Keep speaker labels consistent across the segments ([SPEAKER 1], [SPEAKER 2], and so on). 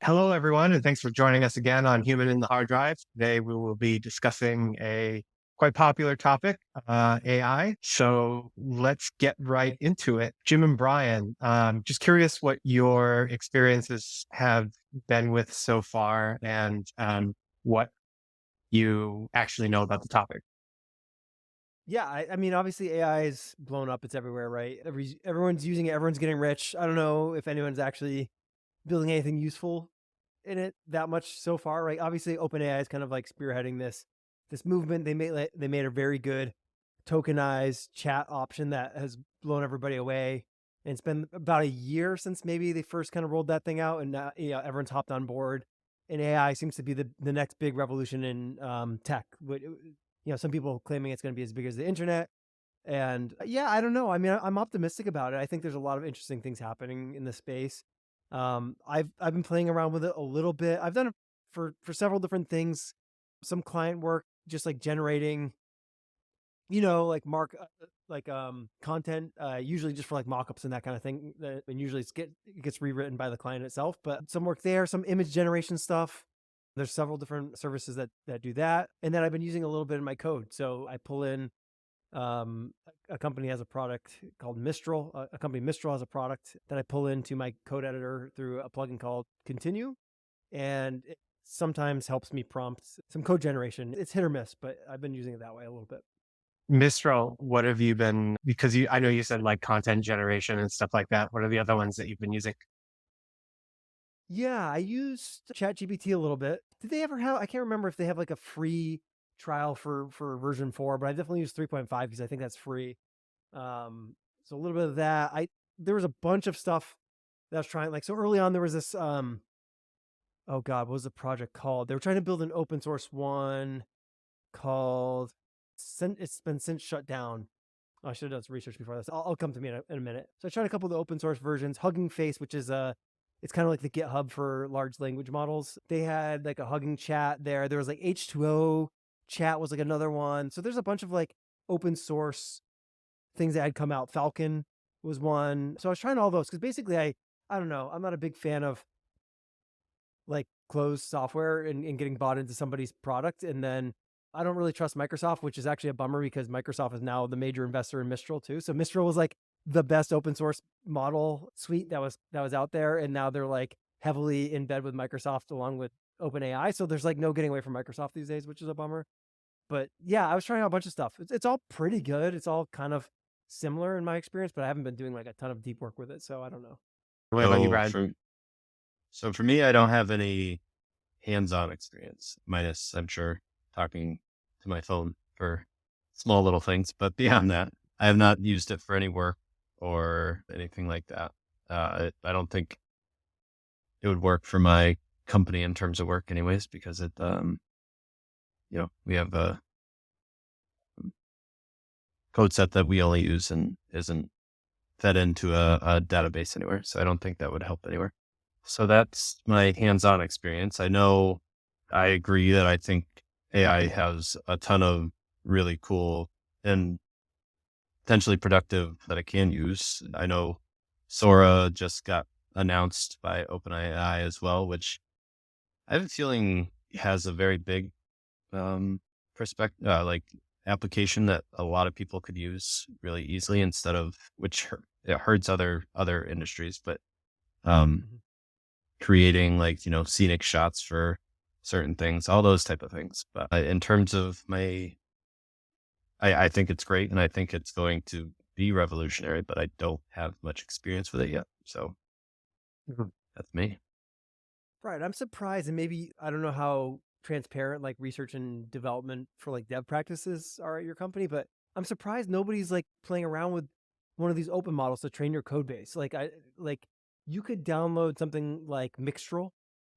[SPEAKER 1] Hello, everyone, and thanks for joining us again on Human in the Hard Drive. Today, we will be discussing a quite popular topic, AI. So let's get right into it. Jim and Brian, just curious what your experiences have been with so far and what you actually know about the topic.
[SPEAKER 2] Yeah, I mean, obviously AI is blown up. It's everywhere, right? Everyone's using it. Everyone's getting rich. I don't know if anyone's actually building anything useful in it that much so far, right? Obviously, OpenAI is kind of like spearheading this movement. They made a very good tokenized chat option that has blown everybody away. And it's been about a year since maybe they first kind of rolled that thing out, and now everyone's hopped on board. And AI seems to be the next big revolution in tech. Some people claiming it's going to be as big as the internet. And yeah, I don't know. I mean, I'm optimistic about it. I think there's a lot of interesting things happening in the space. I've been playing around with it a little bit. I've done it for several different things. Some client work, just like generating, like content, usually just for like mockups and that kind of thing. And usually it gets rewritten by the client itself. But some work there, some image generation stuff. There's several different services that do that, and then I've been using a little bit in my code. So I pull in a company has a product called Mistral. A company Mistral has a product that I pull into my code editor through a plugin called Continue, and it sometimes helps me prompt some code generation. It's hit or miss, but I've been using it that way a little bit.
[SPEAKER 1] Mistral, what have you been, because I know you said like content generation and stuff like that. What are the other ones that you've been using?
[SPEAKER 2] Yeah, I used ChatGPT a little bit. Did they ever have? I can't remember if they have like a free trial for version 4, but I definitely used 3.5 because I think that's free. So a little bit of that. I There was a bunch of stuff that I was trying. Like, so early on, there was this. Oh God, what was the project called? They were trying to build an open source one called. It's been since shut down. I should have done some research before this. I'll come to me in a minute. So I tried a couple of the open source versions. Hugging Face, which is it's kind of like the GitHub for large language models. They had like a hugging chat there. There was like H2O chat was like another one. So there's a bunch of like open source things that had come out. Falcon was one. So I was trying all those because basically I don't know. I'm not a big fan of like closed software and getting bought into somebody's product. And then I don't really trust Microsoft, which is actually a bummer because Microsoft is now the major investor in Mistral too. So Mistral was like the best open source model suite that was out there. And now they're like heavily in bed with Microsoft along with OpenAI. So there's like no getting away from Microsoft these days, which is a bummer. But yeah, I was trying out a bunch of stuff. It's all pretty good. It's all kind of similar in my experience, but I haven't been doing like a ton of deep work with it. So I don't know.
[SPEAKER 1] What about you,
[SPEAKER 3] So
[SPEAKER 1] Brian?
[SPEAKER 3] for so for me, I don't have any hands-on experience, minus I'm sure talking to my phone for small little things. But beyond that, I have not used it for any work or anything like that. I don't think it would work for my company in terms of work, anyways, because we have a code set that we only use and isn't fed into a database anywhere. So I don't think that would help anywhere. So that's my hands-on experience. I agree that I think AI has a ton of really cool and potentially productive that I can use. I know Sora just got announced by OpenAI as well, which I have a feeling has a very big perspective, like application that a lot of people could use really easily instead of it hurts other industries, but um,
[SPEAKER 2] Mhm.
[SPEAKER 3] creating like, scenic shots for certain things, all those type of things. But in terms of I think it's great and I think it's going to be revolutionary, but I don't have much experience with it yet. So
[SPEAKER 1] Mhm.
[SPEAKER 3] that's me.
[SPEAKER 2] Right. I'm surprised, and maybe I don't know how transparent like research and development for like dev practices are at your company, but I'm surprised nobody's like playing around with one of these open models to train your code base. Like you could download something like Mixtral,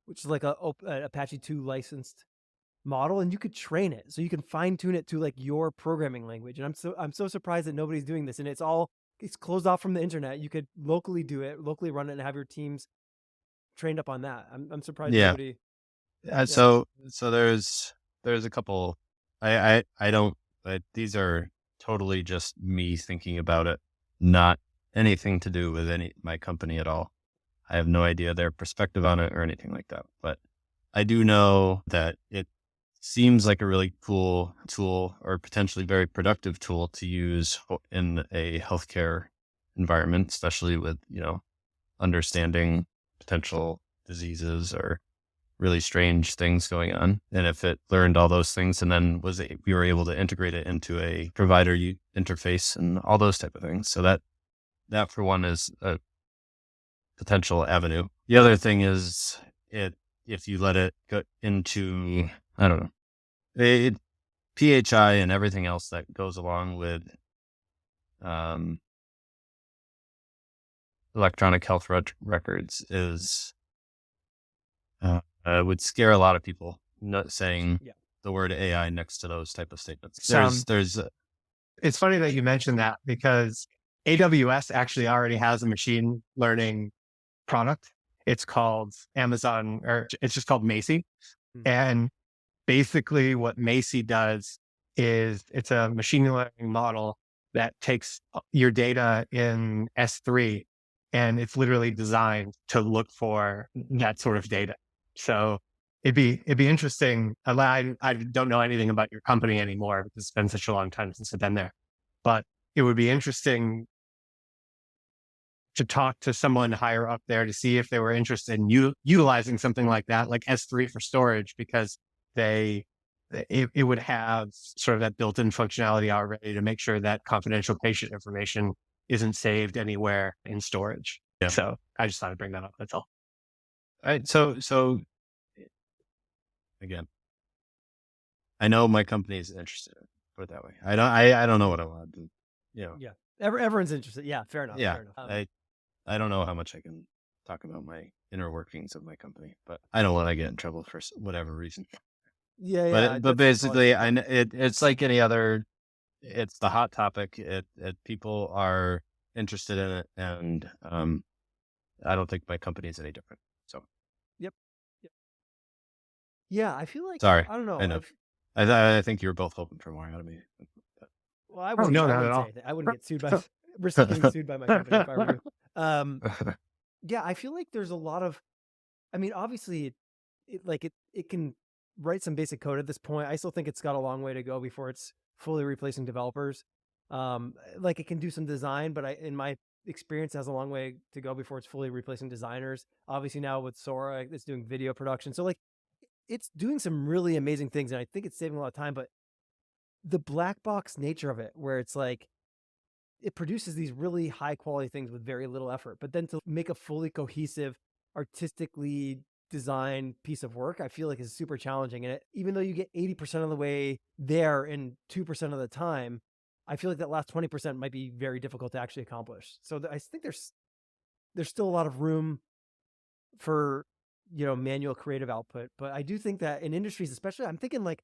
[SPEAKER 2] which is like a Apache 2 licensed model, and you could train it so you can fine tune it to like your programming language. And I'm so surprised that nobody's doing this, and it's closed off from the internet. You could locally do it, locally run it, and have your teams trained up on that. I'm surprised
[SPEAKER 3] Yeah.
[SPEAKER 2] nobody. Yeah.
[SPEAKER 3] So there's a couple. I don't. These are totally just me thinking about it, not anything to do with my company at all. I have no idea their perspective on it or anything like that. But I do know that it seems like a really cool tool or potentially very productive tool to use in a healthcare environment, especially with, understanding potential diseases or really strange things going on. And if it learned all those things and then we were able to integrate it into a provider interface and all those type of things. So that for one is a potential avenue. The other thing is if you let it go into, I don't know, PHI and everything else that goes along with electronic health records is would scare a lot of people. Not saying the word AI next to those type of statements. There's
[SPEAKER 1] It's funny that you mentioned that because AWS actually already has a machine learning product. It's called Amazon, or it's just called Macy. And basically what Macy does is it's a machine learning model that takes your data in S3 and it's literally designed to look for that sort of data. So it'd be interesting. I don't know anything about your company anymore because it's been such a long time since I've been there, but it would be interesting to talk to someone higher up there to see if they were interested in utilizing something like that, like S3 for storage, because it would have sort of that built-in functionality already to make sure that confidential patient information isn't saved anywhere in storage.
[SPEAKER 3] Yeah.
[SPEAKER 1] So I just thought I'd bring that up. That's all.
[SPEAKER 3] All right. So again, I know my company is interested in it, put it that way. I don't know what I want to do.
[SPEAKER 2] Yeah. Everyone's interested. Yeah. Fair enough.
[SPEAKER 3] Yeah.
[SPEAKER 2] Fair enough.
[SPEAKER 3] I don't know how much I can talk about my inner workings of my company, but I don't want to get in trouble for whatever reason.
[SPEAKER 2] Yeah.
[SPEAKER 3] But basically, it's like any other. It's the hot topic. People are interested in it, and I don't think my company is any different. So.
[SPEAKER 2] Yep. Yeah, I feel like
[SPEAKER 3] Sorry.
[SPEAKER 2] I don't know.
[SPEAKER 3] I know. I think you were both hoping for more out of me.
[SPEAKER 2] Well, I wouldn't.
[SPEAKER 1] No,
[SPEAKER 2] I
[SPEAKER 1] not
[SPEAKER 2] wouldn't
[SPEAKER 1] at
[SPEAKER 2] say
[SPEAKER 1] all.
[SPEAKER 2] anything. I wouldn't get sued by risk getting sued by my company if I were you. Yeah, I feel like there's a lot of. I mean, obviously, it can write some basic code at this point. I still think it's got a long way to go before it's fully replacing developers. Like it can do some design, but in my experience, it has a long way to go before it's fully replacing designers. Obviously, now with Sora, it's doing video production, so like it's doing some really amazing things, and I think it's saving a lot of time. But the black box nature of it, where it's like it produces these really high quality things with very little effort, but then to make a fully cohesive, artistically designed piece of work, I feel like is super challenging. And even though you get 80% of the way there in 2% of the time, I feel like that last 20% might be very difficult to actually accomplish. So I think there's still a lot of room for manual creative output, but I do think that in industries, especially, I'm thinking like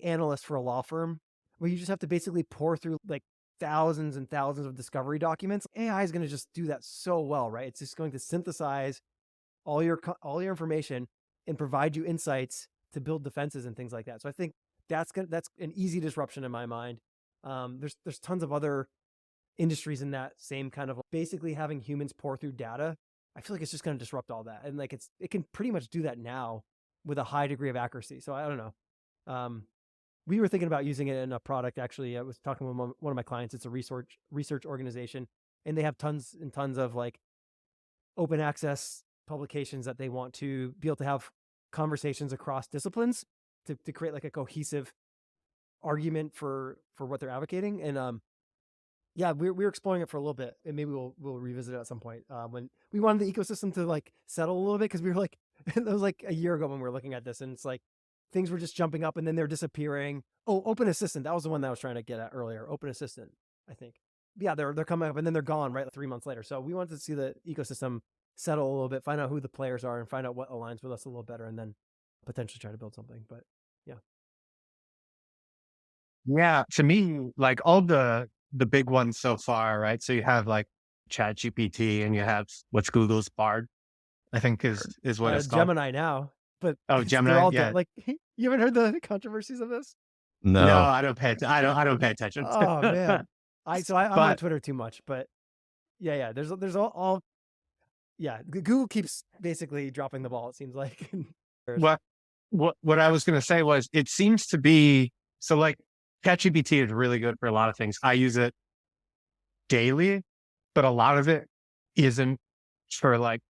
[SPEAKER 2] analysts for a law firm, where you just have to basically pour through like thousands and thousands of discovery documents. AI is going to just do that so well, right? It's just going to synthesize all your information and provide you insights to build defenses and things like that. So I think that's an easy disruption in my mind. There's tons of other industries in that same kind of basically having humans pour through data. I feel like it's just going to disrupt all that, and like it can pretty much do that now with a high degree of accuracy. So I don't know. We were thinking about using it in a product. Actually, I was talking with one of my clients. It's a research organization, and they have tons and tons of like open access publications that they want to be able to have conversations across disciplines to create like a cohesive argument for what they're advocating. And yeah, we were exploring it for a little bit, and maybe we'll revisit it at some point when we wanted the ecosystem to like settle a little bit, because we were like, it was like a year ago when we were looking at this, and it's like things were just jumping up and then they're disappearing. Oh, Open Assistant, that was the one that I was trying to get at earlier. Open Assistant, I think. Yeah, they're coming up and then they're gone right 3 months later. So we wanted to see the ecosystem settle a little bit, find out who the players are, and find out what aligns with us a little better, and then potentially try to build something. But
[SPEAKER 1] Yeah, to me, like all the big ones so far, right? So you have like ChatGPT and you have what's Google's Bard, I think is what it's called.
[SPEAKER 2] Gemini now, but
[SPEAKER 1] Oh,
[SPEAKER 2] they're
[SPEAKER 1] Gemini,
[SPEAKER 2] all
[SPEAKER 1] yeah.
[SPEAKER 2] like you haven't heard the controversies of this?
[SPEAKER 1] No,
[SPEAKER 3] No.
[SPEAKER 1] I don't pay attention.
[SPEAKER 2] Oh man, I'm
[SPEAKER 1] But
[SPEAKER 2] on Twitter too much, but yeah, there's all yeah, Google keeps basically dropping the ball. It seems like.
[SPEAKER 1] What I was going to say was, it seems to be so like ChatGPT is really good for a lot of things. I use it daily, but a lot of it isn't for like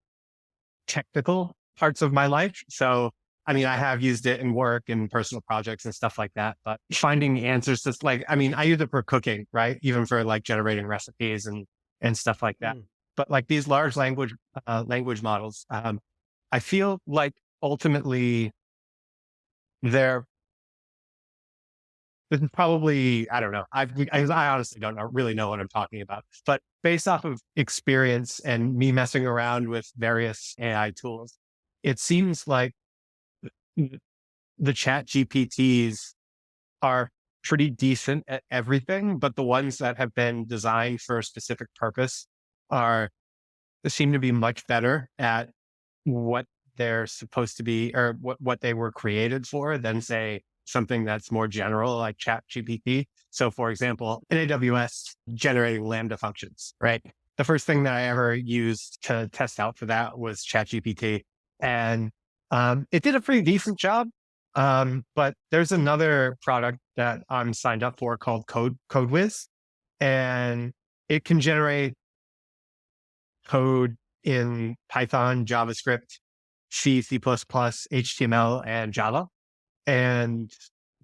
[SPEAKER 1] technical parts of my life. So, I mean, I have used it in work and personal projects and stuff like that, but finding answers to like, I mean, I use it for cooking, right? Even for like generating recipes and stuff like that.
[SPEAKER 2] Mm.
[SPEAKER 1] But like these large language models, I feel like ultimately they're this is probably, I don't know. I honestly don't really know what I'm talking about. But based off of experience and me messing around with various AI tools, it seems like the chat GPTs are pretty decent at everything, but the ones that have been designed for a specific purpose are seem to be much better at what they're supposed to be, or what they were created for, than say something that's more general like chat GPT. So for example, in AWS, generating Lambda functions, right? The first thing that I ever used to test out for that was chat GPT, and it did a pretty decent job. But there's another product that I'm signed up for called CodeWiz, and it can generate code in Python, JavaScript, C, C++, HTML, and Java. And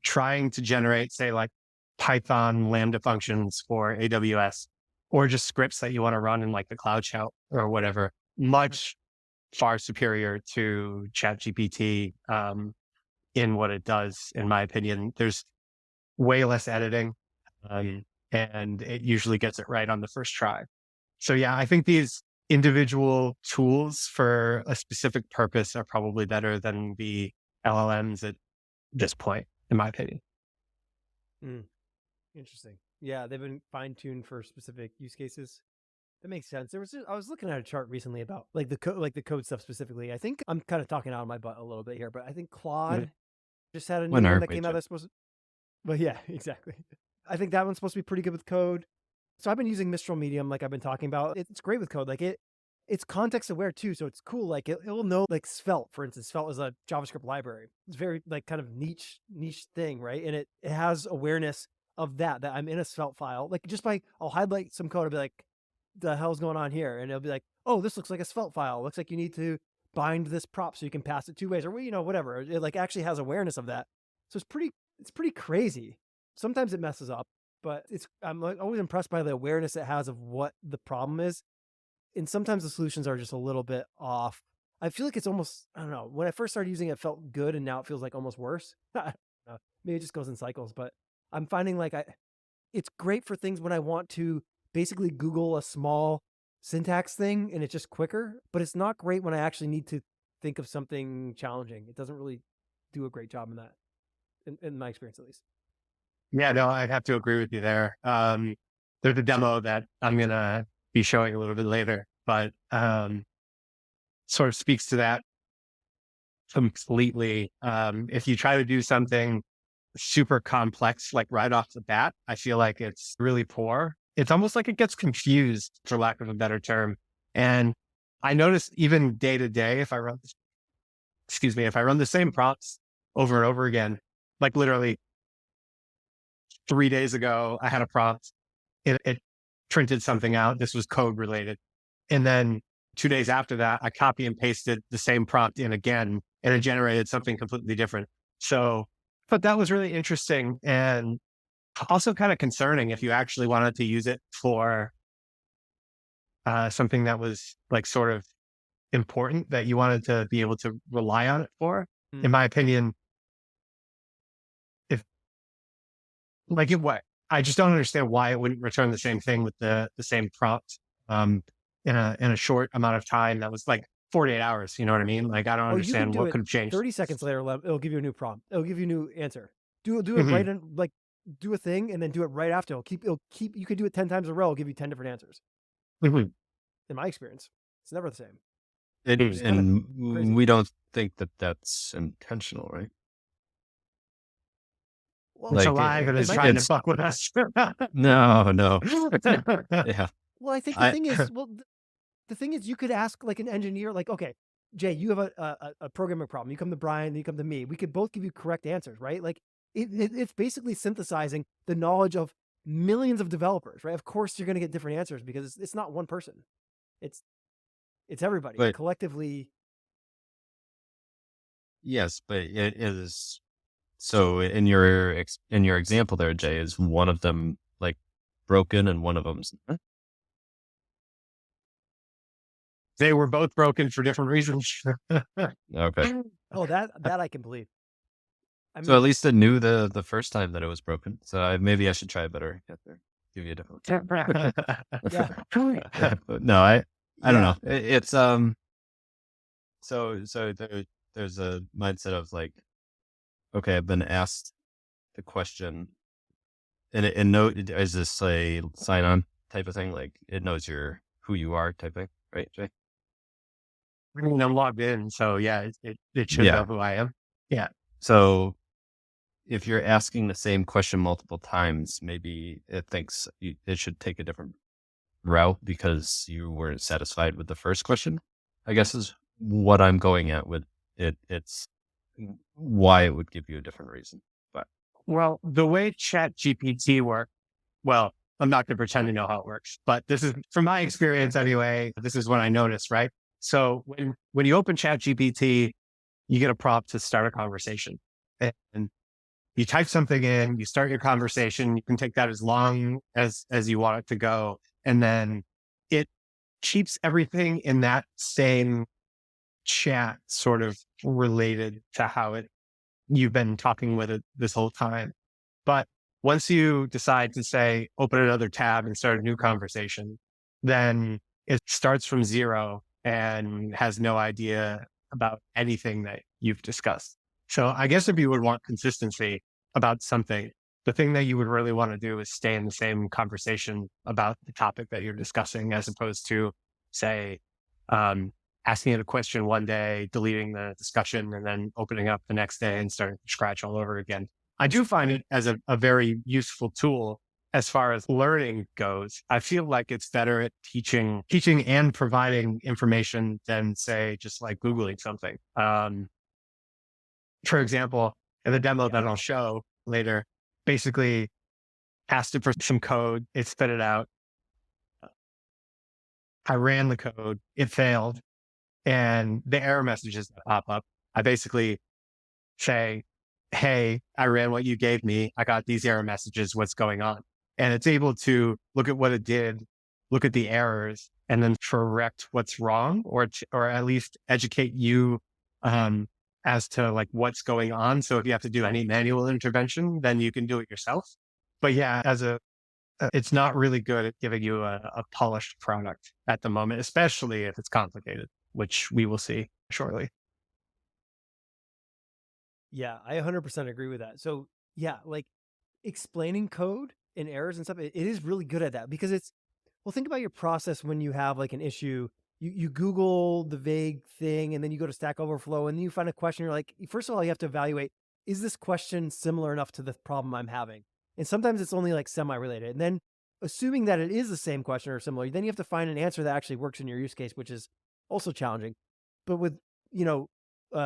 [SPEAKER 1] trying to generate, say, like Python Lambda functions for AWS, or just scripts that you want to run in like the Cloud Shell or whatever, much far superior to ChatGPT in what it does, in my opinion. There's way less editing, and it usually gets it right on the first try. So yeah, I think these individual tools for a specific purpose are probably better than the LLMs at this point, in my opinion.
[SPEAKER 2] Mm. Interesting. Yeah, they've been fine tuned for specific use cases. That makes sense. I was looking at a chart recently about like the code stuff specifically. I think I'm kind of talking out of my butt a little bit here, but I think Claude just had a new
[SPEAKER 3] When
[SPEAKER 2] one
[SPEAKER 3] aren't
[SPEAKER 2] that
[SPEAKER 3] we,
[SPEAKER 2] came out
[SPEAKER 3] Jim?
[SPEAKER 2] that's supposed to. But yeah, exactly. I think that one's supposed to be pretty good with code. So I've been using Mistral Medium, like I've been talking about. It's great with code. Like it's context aware too, so it's cool. Like it will know, like Svelte, for instance. Svelte is a JavaScript library. It's very like kind of niche thing, right? And it has awareness of that I'm in a Svelte file. Like just by I'll highlight some code, I'll be like, the hell's going on here? And it'll be like, oh, this looks like a Svelte file. Looks like you need to bind this prop so you can pass it two ways, or whatever. It like actually has awareness of that. So it's pretty crazy. Sometimes it messes up, but I'm like always impressed by the awareness it has of what the problem is. And sometimes the solutions are just a little bit off. I feel like it's almost, I don't know, when I first started using it, it felt good, and now it feels like almost worse. Maybe it just goes in cycles, but I'm finding like it's great for things when I want to basically Google a small syntax thing and it's just quicker, but it's not great when I actually need to think of something challenging. It doesn't really do a great job in that, in my experience at least.
[SPEAKER 1] Yeah, no, I'd have to agree with you there. There's a demo that I'm going to be showing a little bit later, but sort of speaks to that completely. If you try to do something super complex, like right off the bat, I feel like it's really poor. It's almost like it gets confused, for lack of a better term. And I noticed even day to day, if I run the same prompts over and over again, like literally 3 days ago, I had a prompt. It printed something out. This was code related. And then 2 days after that, I copy and pasted the same prompt in again, and it generated something completely different. So, but that was really interesting, and also kind of concerning if you actually wanted to use it for something that was like sort of important, that you wanted to be able to rely on it for. In my opinion, if like it what I just don't understand why it wouldn't return the same thing with the same prompt in a short amount of time that was like 48 hours. You know what I mean? Like I don't
[SPEAKER 2] Oh, you can
[SPEAKER 1] understand
[SPEAKER 2] do
[SPEAKER 1] what
[SPEAKER 2] it
[SPEAKER 1] could have changed.
[SPEAKER 2] 30 seconds later. It'll give you a new prompt. It'll give you a new answer. Do it
[SPEAKER 1] Mhm.
[SPEAKER 2] right in, like, do a thing and then do it right after. It'll keep, you could do it 10 times in a row. It'll give you 10 different answers.
[SPEAKER 1] Mhm.
[SPEAKER 2] In my experience, it's never the same.
[SPEAKER 1] Mhm.
[SPEAKER 2] It's kind of crazy.
[SPEAKER 3] And we don't think that that's intentional, right?
[SPEAKER 2] Well,
[SPEAKER 1] It's
[SPEAKER 3] Like
[SPEAKER 1] alive and
[SPEAKER 2] it
[SPEAKER 1] it's
[SPEAKER 2] might
[SPEAKER 1] trying
[SPEAKER 2] be.
[SPEAKER 1] to fuck with us.
[SPEAKER 3] no. Yeah.
[SPEAKER 2] Well, I think the thing is, well, the thing is, you could ask like an engineer, like, okay, Jay, you have a programming problem. You come to Brian, you come to me. We could both give you correct answers, right? Like it's basically synthesizing the knowledge of millions of developers, right? Of course, you're going to get different answers because it's not one person. It's it's everybody
[SPEAKER 3] But
[SPEAKER 2] collectively.
[SPEAKER 3] yes, but it is. So in your example there, Jay, is one of them like broken and one of them's not?
[SPEAKER 1] They were both broken for different reasons.
[SPEAKER 3] Okay.
[SPEAKER 2] Oh, that I can believe. I
[SPEAKER 3] So at
[SPEAKER 2] mean,
[SPEAKER 3] least it knew the first time that it was broken. So maybe I should try better. Get there. Give you a different.
[SPEAKER 2] yeah,
[SPEAKER 3] No, I don't
[SPEAKER 2] yeah,
[SPEAKER 3] know. It's So there's a mindset of like, okay, I've been asked the question, and is this a sign on type of thing? Like it knows who you are type thing, right, Jay?
[SPEAKER 1] I mean, I'm logged in, so yeah, it should know
[SPEAKER 3] Yeah.
[SPEAKER 1] who I am. Yeah.
[SPEAKER 3] So if you're asking the same question multiple times, maybe it thinks it should take a different route because you weren't satisfied with the first question, I guess is what I'm going at with it. It's why it would give you a different reason. But
[SPEAKER 1] Well, the way Chat GPT works, well, I'm not going to pretend to know how it works, but this is from my experience anyway. This is what I noticed, right? So when you open Chat GPT, you get a prompt to start a conversation, and you type something in, you start your conversation. You can take that as long as you want it to go, and then it keeps everything in that same chat sort of related to how you've been talking with it this whole time. But once you decide to say, open another tab and start a new conversation, then it starts from zero and has no idea about anything that you've discussed. So I guess if you would want consistency about something, the thing that you would really want to do is stay in the same conversation about the topic that you're discussing, as opposed to, say, um, asking it a question one day, deleting the discussion, and then opening up the next day and starting from scratch all over again. I do find it as a very useful tool as far as learning goes. I feel like it's better at teaching and providing information than, say, just like Googling something. For example, in the demo
[SPEAKER 2] yeah,
[SPEAKER 1] that I'll show later, basically asked it for some code, it spit it out. I ran the code, it failed, and the error messages that pop up, I basically say, hey, I ran what you gave me. I got these error messages. What's going on? And it's able to look at what it did, look at the errors, and then correct what's wrong, or at least educate you um, as to like what's going on. So if you have to do any manual intervention, then you can do it yourself. But yeah, it's not really good at giving you a polished product at the moment, especially if it's complicated, which we will see shortly.
[SPEAKER 2] yeah. I 100% agree with that. So yeah, like explaining code and errors and stuff, it is really good at that because it's, well, think about your process when you have like an issue. You Google the vague thing and then you go to Stack Overflow and then you find a question. You're like, first of all, you have to evaluate, is this question similar enough to the problem I'm having? And sometimes it's only like semi-related. And then assuming that it is the same question or similar, then you have to find an answer that actually works in your use case, which is also challenging. But you know,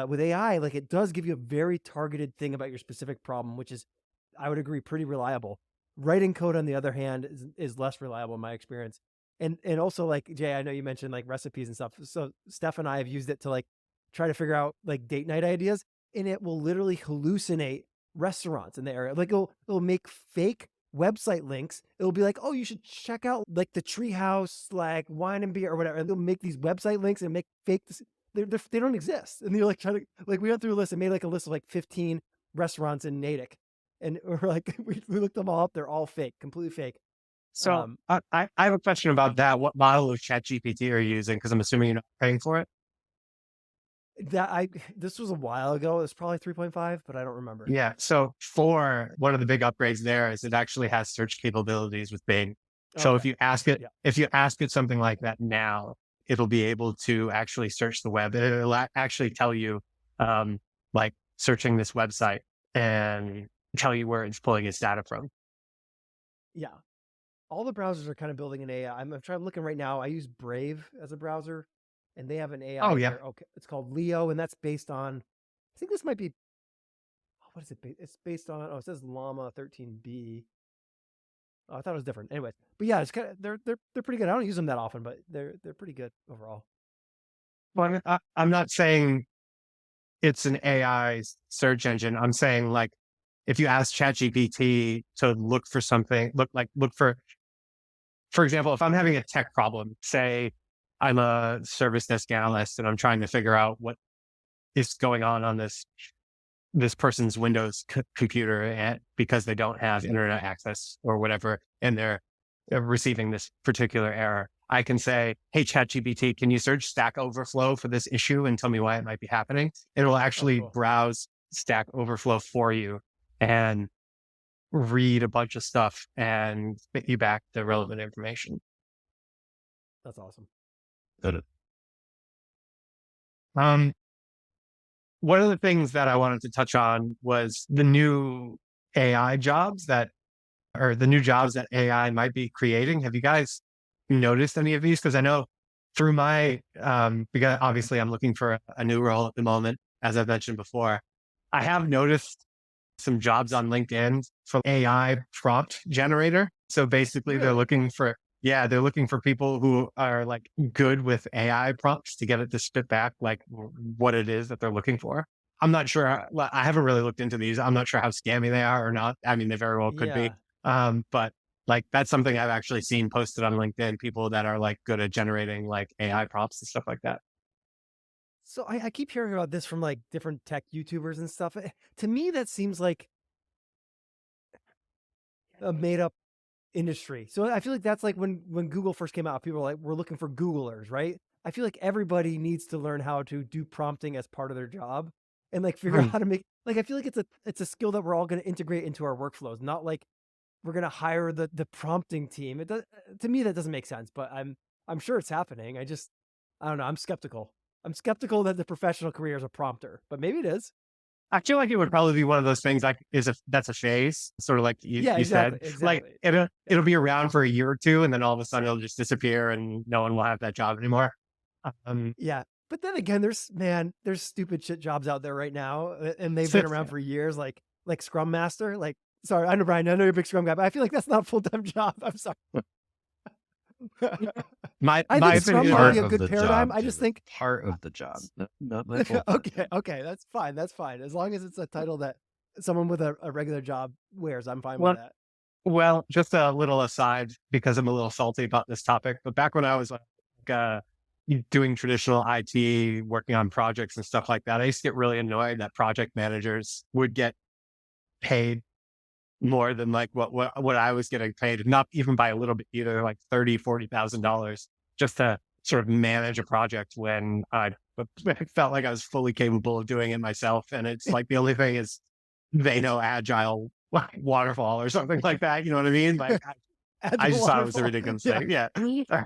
[SPEAKER 2] with AI, like it does give you a very targeted thing about your specific problem, which is, I would agree, pretty reliable. Writing code, on the other hand, is less reliable in my experience. And also, like Jay, I know you mentioned like recipes and stuff. So Steph and I have used it to like try to figure out like date night ideas, and it will literally hallucinate restaurants in the area. Like it'll make fake website links. It'll be like, oh, you should check out like the Treehouse, like wine and beer or whatever. And they'll make these website links and make fake. They don't exist. And you're like trying to, like, we went through a list and made like a list of like 15 restaurants in Natick, and we're like, we looked them all up. They're all fake, completely fake.
[SPEAKER 1] So
[SPEAKER 2] Um,
[SPEAKER 1] I have a question about that. What model of Chat GPT are you using? Because I'm assuming you're not paying for it.
[SPEAKER 2] that I this was a while ago. It was probably 3.5, but I don't remember.
[SPEAKER 1] Yeah. So for one of the big upgrades there is it actually has search capabilities with Bing. So
[SPEAKER 2] Okay. Yeah.
[SPEAKER 1] if you ask it something like that now, it'll be able to actually search the web. It'll actually tell you, like searching this website and tell you where it's pulling its data from.
[SPEAKER 2] Yeah. all the browsers are kind of building an AI. I'm looking right now. I use Brave as a browser, and they have an AI
[SPEAKER 1] Oh
[SPEAKER 2] in
[SPEAKER 1] yeah.
[SPEAKER 2] there. Okay, it's called Leo, and that's based on. I think this might be. What is it? It's based on. Oh, it says Llama 13B. Oh, I thought it was different. Anyways, but yeah, it's kind of they're pretty good. I don't use them that often, but they're pretty good overall.
[SPEAKER 1] Well, I'm not saying it's an AI search engine. I'm saying like if you ask ChatGPT to look for something, look for example, if I'm having a tech problem, say I'm a service desk analyst and I'm trying to figure out what is going on this person's Windows computer because they don't have internet access or whatever, and they're receiving this particular error. I can say, hey, ChatGPT, can you search Stack Overflow for this issue and tell me why it might be happening? It will
[SPEAKER 2] Oh,
[SPEAKER 1] actually
[SPEAKER 2] cool.
[SPEAKER 1] browse Stack Overflow for you and read a bunch of stuff and spit you back the relevant information.
[SPEAKER 2] That's awesome.
[SPEAKER 3] Got it.
[SPEAKER 1] Um, one of the things that I wanted to touch on was the new AI jobs or the new jobs that AI might be creating. Have you guys noticed any of these? Because I know through because obviously I'm looking for a new role at the moment, as I've mentioned before. I have noticed some jobs on LinkedIn for AI prompt generator. So basically
[SPEAKER 2] Really?
[SPEAKER 1] they're looking for people who are like good with AI prompts to get it to spit back like what it is that they're looking for. I'm not sure. I haven't really looked into these. I'm not sure how scammy they are or not. I mean, they very well could be.
[SPEAKER 2] Yeah.
[SPEAKER 1] But like that's something I've actually seen posted on LinkedIn, people that are like good at generating like AI prompts and stuff like that.
[SPEAKER 2] So I keep hearing about this from like different tech YouTubers and stuff. To me, that seems like a made up industry. So I feel like that's like when Google first came out, people were like, we're looking for Googlers, right? I feel like everybody needs to learn how to do prompting as part of their job and like figure out
[SPEAKER 1] Hmm.
[SPEAKER 2] how to make like I feel like it's a skill that we're all going to integrate into our workflows, not like we're going to hire the prompting team. It does to me that doesn't make sense, but I'm sure it's happening. I don't know, I'm skeptical. I'm skeptical that the professional career is a prompter, but maybe it is.
[SPEAKER 1] I feel like it would probably be one of those things like that's a phase, sort of like
[SPEAKER 2] Yeah,
[SPEAKER 1] you said.
[SPEAKER 2] exactly.
[SPEAKER 1] Like
[SPEAKER 2] Exactly.
[SPEAKER 1] it'll be around for a year or two, and then all of a sudden it'll just disappear, and no one will have that job anymore. Um,
[SPEAKER 2] Yeah. But then again, there's stupid shit jobs out there right now, and they've been around for years, like Scrum Master. Like, sorry, I know Brian, I know you're a big Scrum guy, but I feel like that's not a full time job. I'm sorry. I
[SPEAKER 1] my
[SPEAKER 2] think Scrum
[SPEAKER 1] opinion
[SPEAKER 2] might
[SPEAKER 1] on
[SPEAKER 2] be
[SPEAKER 3] Part
[SPEAKER 2] a
[SPEAKER 3] of
[SPEAKER 2] good
[SPEAKER 3] the
[SPEAKER 2] paradigm.
[SPEAKER 3] job,
[SPEAKER 2] I just
[SPEAKER 3] Jim.
[SPEAKER 2] think
[SPEAKER 3] Part of the job. Not the whole part.
[SPEAKER 2] okay, that's fine. That's fine. As long as it's a title that someone with a regular job wears, I'm fine with
[SPEAKER 1] well,
[SPEAKER 2] that.
[SPEAKER 1] well, just a little aside because I'm a little salty about this topic. But back when I was like doing traditional IT, working on projects and stuff like that, I used to get really annoyed that project managers would get paid more than like what I was getting paid, not even by a little bit either, like $40,000 just to sort of manage a project when I felt like I was fully capable of doing it myself. And it's like the only thing is they know agile waterfall or something like that. You know what I mean? Like I
[SPEAKER 2] Agile
[SPEAKER 1] just thought it was a
[SPEAKER 2] waterfall.
[SPEAKER 1] ridiculous
[SPEAKER 2] Yeah.
[SPEAKER 1] thing. Yeah.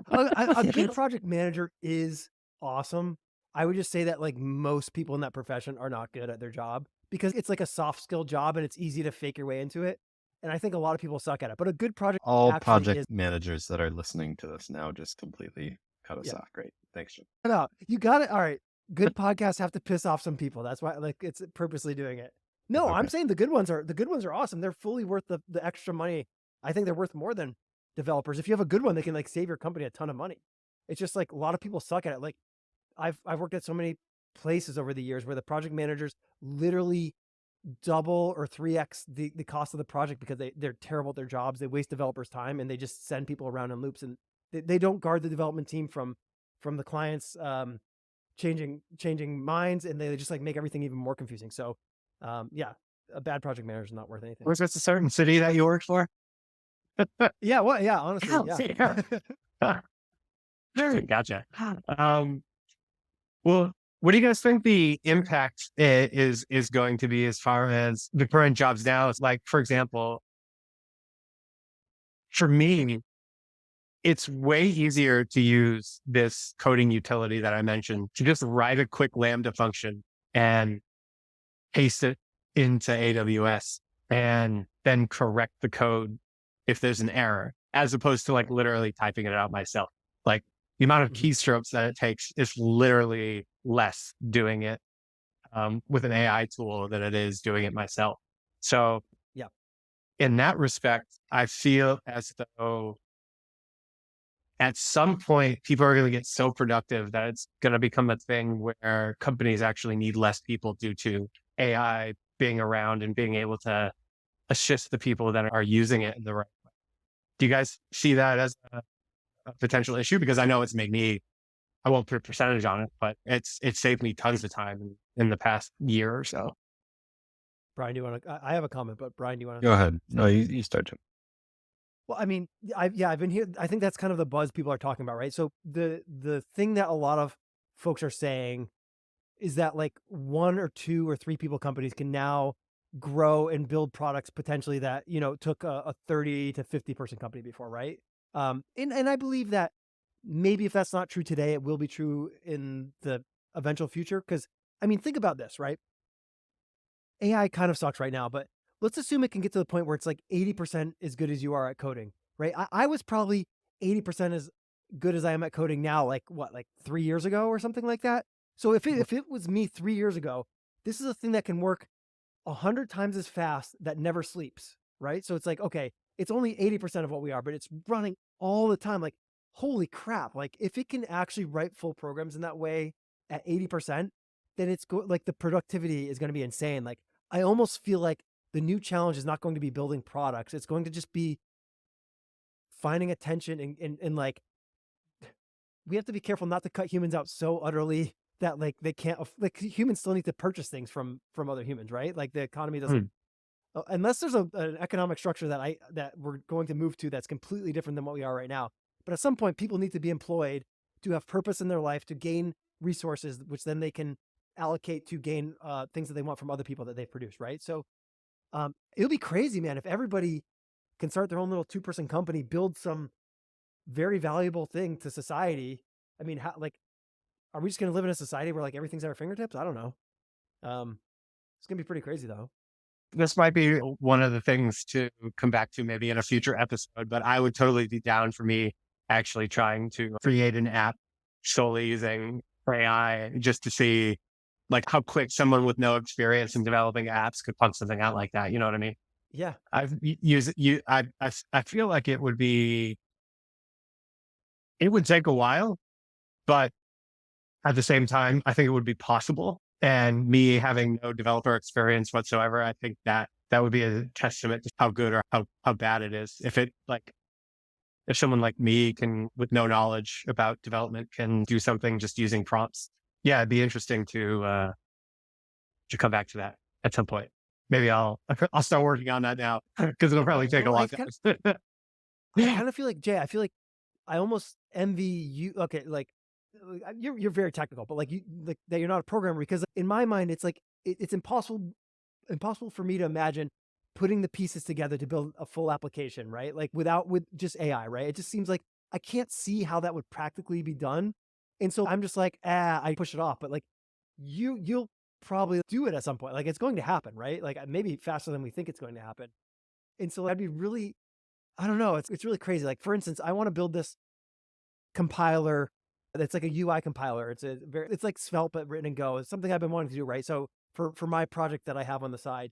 [SPEAKER 2] A good project manager is awesome. I would just say that like most people in that profession are not good at their job because it's like a soft skill job and it's easy to fake your way into it. And I think a lot of people suck at it. But a good project
[SPEAKER 3] All
[SPEAKER 2] actually
[SPEAKER 3] project
[SPEAKER 2] is
[SPEAKER 3] managers that are listening to this now just completely cut us
[SPEAKER 2] yeah.
[SPEAKER 3] off. Great. Thanks, Jim.
[SPEAKER 2] No, you got it. All right. Good podcasts have to piss off some people. That's why like it's purposely doing it. No, I'm
[SPEAKER 3] Okay.
[SPEAKER 2] saying the good ones are awesome. They're fully worth the extra money. I think they're worth more than developers. If you have a good one, they can like save your company a ton of money. It's just like a lot of people suck at it. Like I've worked at so many places over the years where the project managers literally double or 3x the cost of the project because they're terrible at their jobs. They waste developers' time and they just send people around in loops and they don't guard the development team from the clients changing minds and they just like make everything even more confusing. So yeah, a bad project manager is not worth anything.
[SPEAKER 1] Was this a certain city that you worked for?
[SPEAKER 2] Yeah, well, yeah, honestly, yeah.
[SPEAKER 1] Gotcha. Well, what do you guys think the impact is going to be as far as the current jobs now? It's like, for example, for me, it's way easier to use this coding utility that I mentioned to just write a quick Lambda function and paste it into AWS and then correct the code if there's an error. as opposed to like literally typing it out myself. Like the amount of keystrokes that it takes is literally less doing it with an AI tool than it is doing it myself. So
[SPEAKER 2] Yeah.
[SPEAKER 1] in that respect, I feel as though at some point people are going to get so productive that it's going to become a thing where companies actually need less people due to AI being around and being able to assist the people that are using it in the right way. Do you guys see that as a potential issue? Because I know it's made me, I won't put a percentage on it, but it saved me tons of time in the past year or so.
[SPEAKER 2] Brian, do you want to? I have a comment, but Brian, do you want to?
[SPEAKER 3] Go ahead. No, you start, Jim.
[SPEAKER 2] Well, I mean, I've been here. I think that's kind of the buzz people are talking about, right? So the thing that a lot of folks are saying is that like 1 or 2 or 3 people companies can now grow and build products potentially that took a 30 to 50 person company before, right? And I believe that maybe if that's not true today, it will be true in the eventual future. Because I mean, think about this, right? AI kind of sucks right now, but let's assume it can get to the point where it's like 80% as good as you are at coding, right? I was probably 80% as good as I am at coding now, like what, like 3 years ago or something like that. So if it was me 3 years ago, this is a thing that can work 100 times as fast that never sleeps, right? So it's like, okay, it's only 80% of what we are, but it's running all the time. Like, holy crap. Like if it can actually write full programs in that way at 80%, then like the productivity is going to be insane. Like I almost feel like the new challenge is not going to be building products. It's going to just be finding attention and like, we have to be careful not to cut humans out so utterly that like they can't, like humans still need to purchase things from other humans, right? Like the economy doesn't, unless there's an economic structure that we're going to move to that's completely different than what we are right now. But at some point, people need to be employed to have purpose in their life, to gain resources, which then they can allocate to gain things that they want from other people that they've produced, right? So it'll be crazy, man, if everybody can start their own little 2 person company, build some very valuable thing to society. I mean, how, like, are we just going to live in a society where like everything's at our fingertips? I don't know. It's going to be pretty crazy though.
[SPEAKER 1] This might be one of the things to come back to maybe in a future episode, but I would totally be down for me actually trying to create an app solely using AI just to see like how quick someone with no experience in developing apps could pump something out like that. You know what I mean?
[SPEAKER 2] Yeah.
[SPEAKER 1] I feel like it would take a while, but at the same time, I think it would be possible. And me having no developer experience whatsoever, I think that would be a testament to how good or how bad it is. If someone like me can, with no knowledge about development, can do something just using prompts, yeah, it'd be interesting to come back to that at some point. Maybe I'll start working on that now because it'll probably take a long time.
[SPEAKER 2] I kind of feel like, Jay, I feel like I almost envy you. Okay, like you're very technical, but like you like that you're not a programmer, because in my mind it's like it's impossible for me to imagine putting the pieces together to build a full application, right? Like with just AI, right? It just seems like I can't see how that would practically be done. And so I'm just like, I push it off. But like you'll probably do it at some point. Like it's going to happen, right? Like maybe faster than we think it's going to happen. And so I'd be really, I don't know, it's really crazy. Like for instance, I want to build this compiler that's like a UI compiler. It's like Svelte but written in Go. It's something I've been wanting to do, right? So for my project that I have on the side.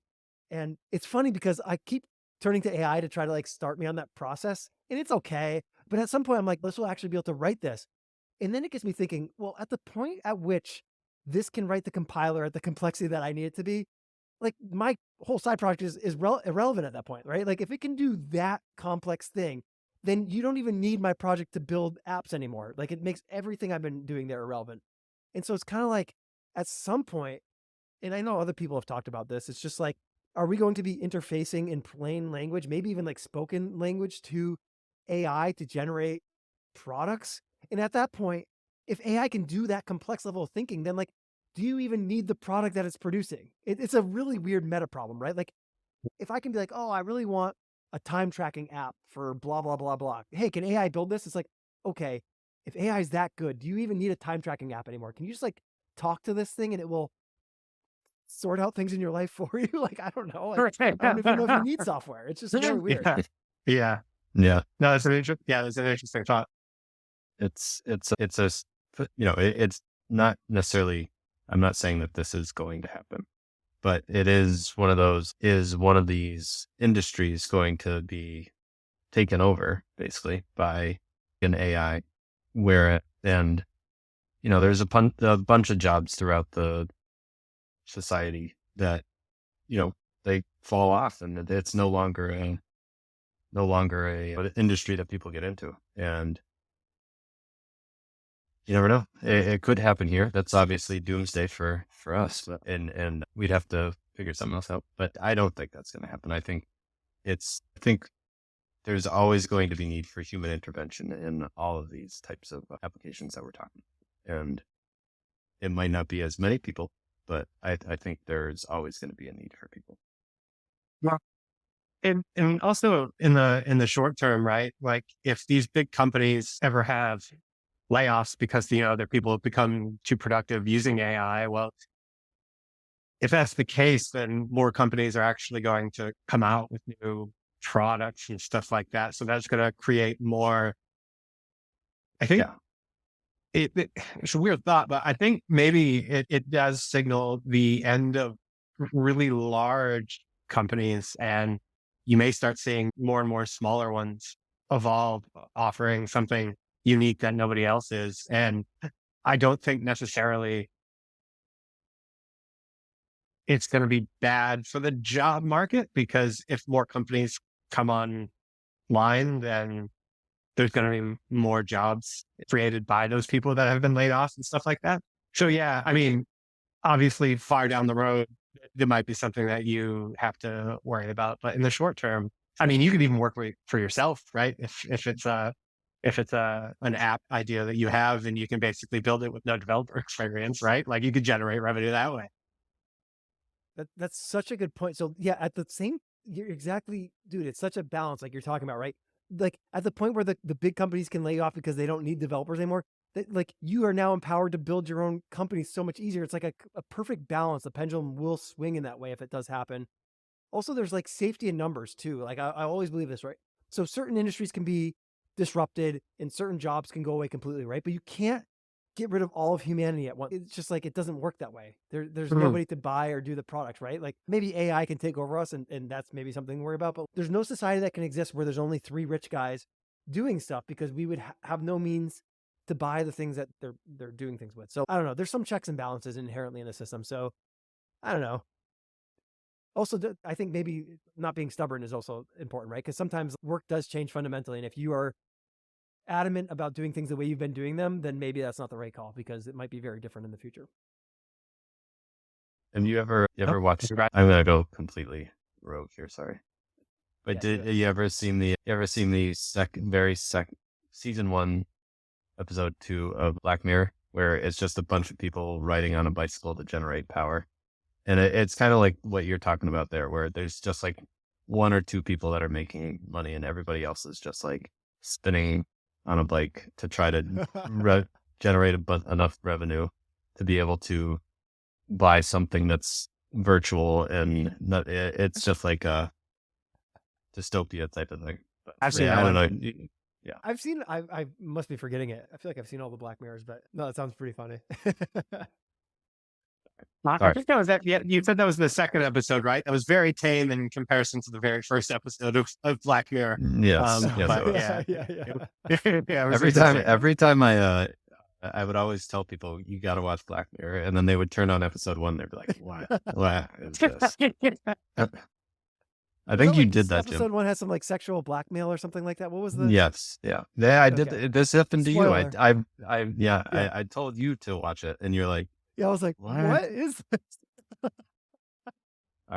[SPEAKER 2] And it's funny because I keep turning to AI to try to like start me on that process, and it's okay. But at some point I'm like, this will actually be able to write this. And then it gets me thinking, well, at the point at which this can write the compiler at the complexity that I need it to be, like my whole side project is irrelevant at that point, right? Like if it can do that complex thing, then you don't even need my project to build apps anymore. Like it makes everything I've been doing there irrelevant. And so it's kind of like at some point, and I know other people have talked about this, it's just like, are we going to be interfacing in plain language, maybe even like spoken language, to AI to generate products? And at that point, if AI can do that complex level of thinking, then like, do you even need the product that it's producing? It's a really weird meta problem, right? Like if I can be like, oh, I really want a time tracking app for blah, blah, blah, blah. Hey, can AI build this? It's like, okay, if AI is that good, do you even need a time tracking app anymore? Can you just like talk to this thing and it will sort out things in your life for you? Like, I don't know. Like, I don't even know if you need software. It's just very weird.
[SPEAKER 1] Yeah.
[SPEAKER 3] Yeah.
[SPEAKER 1] No, that's that's an interesting thought.
[SPEAKER 3] It's it's not necessarily, I'm not saying that this is going to happen, but it is one of these industries going to be taken over basically by an AI and there's a bunch of jobs throughout the society that, they fall off and it's no longer a industry that people get into. And you never know. It could happen here. That's obviously doomsday for us, and we'd have to figure something else out. But I don't think that's going to happen. I think there's always going to be need for human intervention in all of these types of applications that we're talking. And it might not be as many people, but I think there's always going to be a need for people.
[SPEAKER 1] Yeah. And also in the short term, right? Like if these big companies ever have layoffs because their people have become too productive using AI, well, if that's the case, then more companies are actually going to come out with new products and stuff like that. So that's going to create more. I think
[SPEAKER 3] Yeah.
[SPEAKER 1] it's a weird thought, but I think maybe it does signal the end of really large companies, and you may start seeing more and more smaller ones evolve, offering something unique that nobody else is. And I don't think necessarily it's going to be bad for the job market, because if more companies come online, then there's going to be more jobs created by those people that have been laid off and stuff like that. So yeah, I mean, obviously far down the road, there might be something that you have to worry about, but in the short term, I mean, you could even work for yourself, right? If it's an app idea that you have and you can basically build it with no developer experience, right? Like you could generate revenue that way.
[SPEAKER 2] That's such a good point. So yeah, at the same, you're exactly, dude. It's such a balance, like you're talking about, right? Like at the point where the big companies can lay you off because they don't need developers anymore. That like you are now empowered to build your own company so much easier. It's like a perfect balance. The pendulum will swing in that way if it does happen. Also, there's like safety in numbers too. Like I always believe this, right? So certain industries can be disrupted and certain jobs can go away completely, right? But you can't get rid of all of humanity at once. It's just like it doesn't work that way. There's
[SPEAKER 1] Mhm.
[SPEAKER 2] nobody to buy or do the products, right? Like maybe AI can take over us and that's maybe something to worry about, but there's no society that can exist where there's only three rich guys doing stuff because we would have no means to buy the things that they're doing things with. So I don't know. There's some checks and balances inherently in the system. So I don't know. Also, I think maybe not being stubborn is also important, right? Because sometimes work does change fundamentally. And if you are adamant about doing things the way you've been doing them, then maybe that's not the right call because it might be very different in the future.
[SPEAKER 3] Have you
[SPEAKER 1] Oh,
[SPEAKER 3] ever watched?
[SPEAKER 1] congrats.
[SPEAKER 3] I'm gonna go completely rogue here. Sorry, but
[SPEAKER 2] Yeah, do
[SPEAKER 3] did
[SPEAKER 2] it.
[SPEAKER 3] you ever seen the very second season 1 episode 2 of Black Mirror, where it's just a bunch of people riding on a bicycle to generate power? And it's kind of like what you're talking about there, where there's just like one or two people that are making money and everybody else is just like spinning on a bike to try to generate enough revenue to be able to buy something that's virtual, and not, it's just like a dystopia type of thing. But
[SPEAKER 1] I've seen
[SPEAKER 3] yeah,
[SPEAKER 1] that
[SPEAKER 3] I don't
[SPEAKER 1] one.
[SPEAKER 3] know. Yeah.
[SPEAKER 2] I've seen. I must be forgetting it. I feel like I've seen all the Black Mirrors, but no, that sounds pretty funny.
[SPEAKER 1] I
[SPEAKER 3] Sorry.
[SPEAKER 1] think that was that. Yeah, you said that was the second episode, right? That was very tame in comparison to the very first episode of Black Mirror.
[SPEAKER 3] Yes. Yes, it
[SPEAKER 1] But
[SPEAKER 3] was.
[SPEAKER 2] yeah,
[SPEAKER 1] yeah,
[SPEAKER 2] yeah, yeah.
[SPEAKER 1] yeah, it was interesting.
[SPEAKER 3] Every time I would always tell people, you got to watch Black Mirror, and then they would turn on episode 1. They'd be like, what is this? I
[SPEAKER 2] Was that
[SPEAKER 3] think you
[SPEAKER 2] like
[SPEAKER 3] did that, Jim.
[SPEAKER 2] episode one has some like sexual blackmail or something like that? What was the?
[SPEAKER 3] Yes. Yeah. Yeah. I did.
[SPEAKER 2] Okay.
[SPEAKER 3] This happened to you.
[SPEAKER 2] Spoiler.
[SPEAKER 3] Yeah.
[SPEAKER 2] Yeah.
[SPEAKER 3] I told you to watch it, and you're like,
[SPEAKER 2] Yeah, I was like,
[SPEAKER 3] what?
[SPEAKER 2] what is this?
[SPEAKER 3] All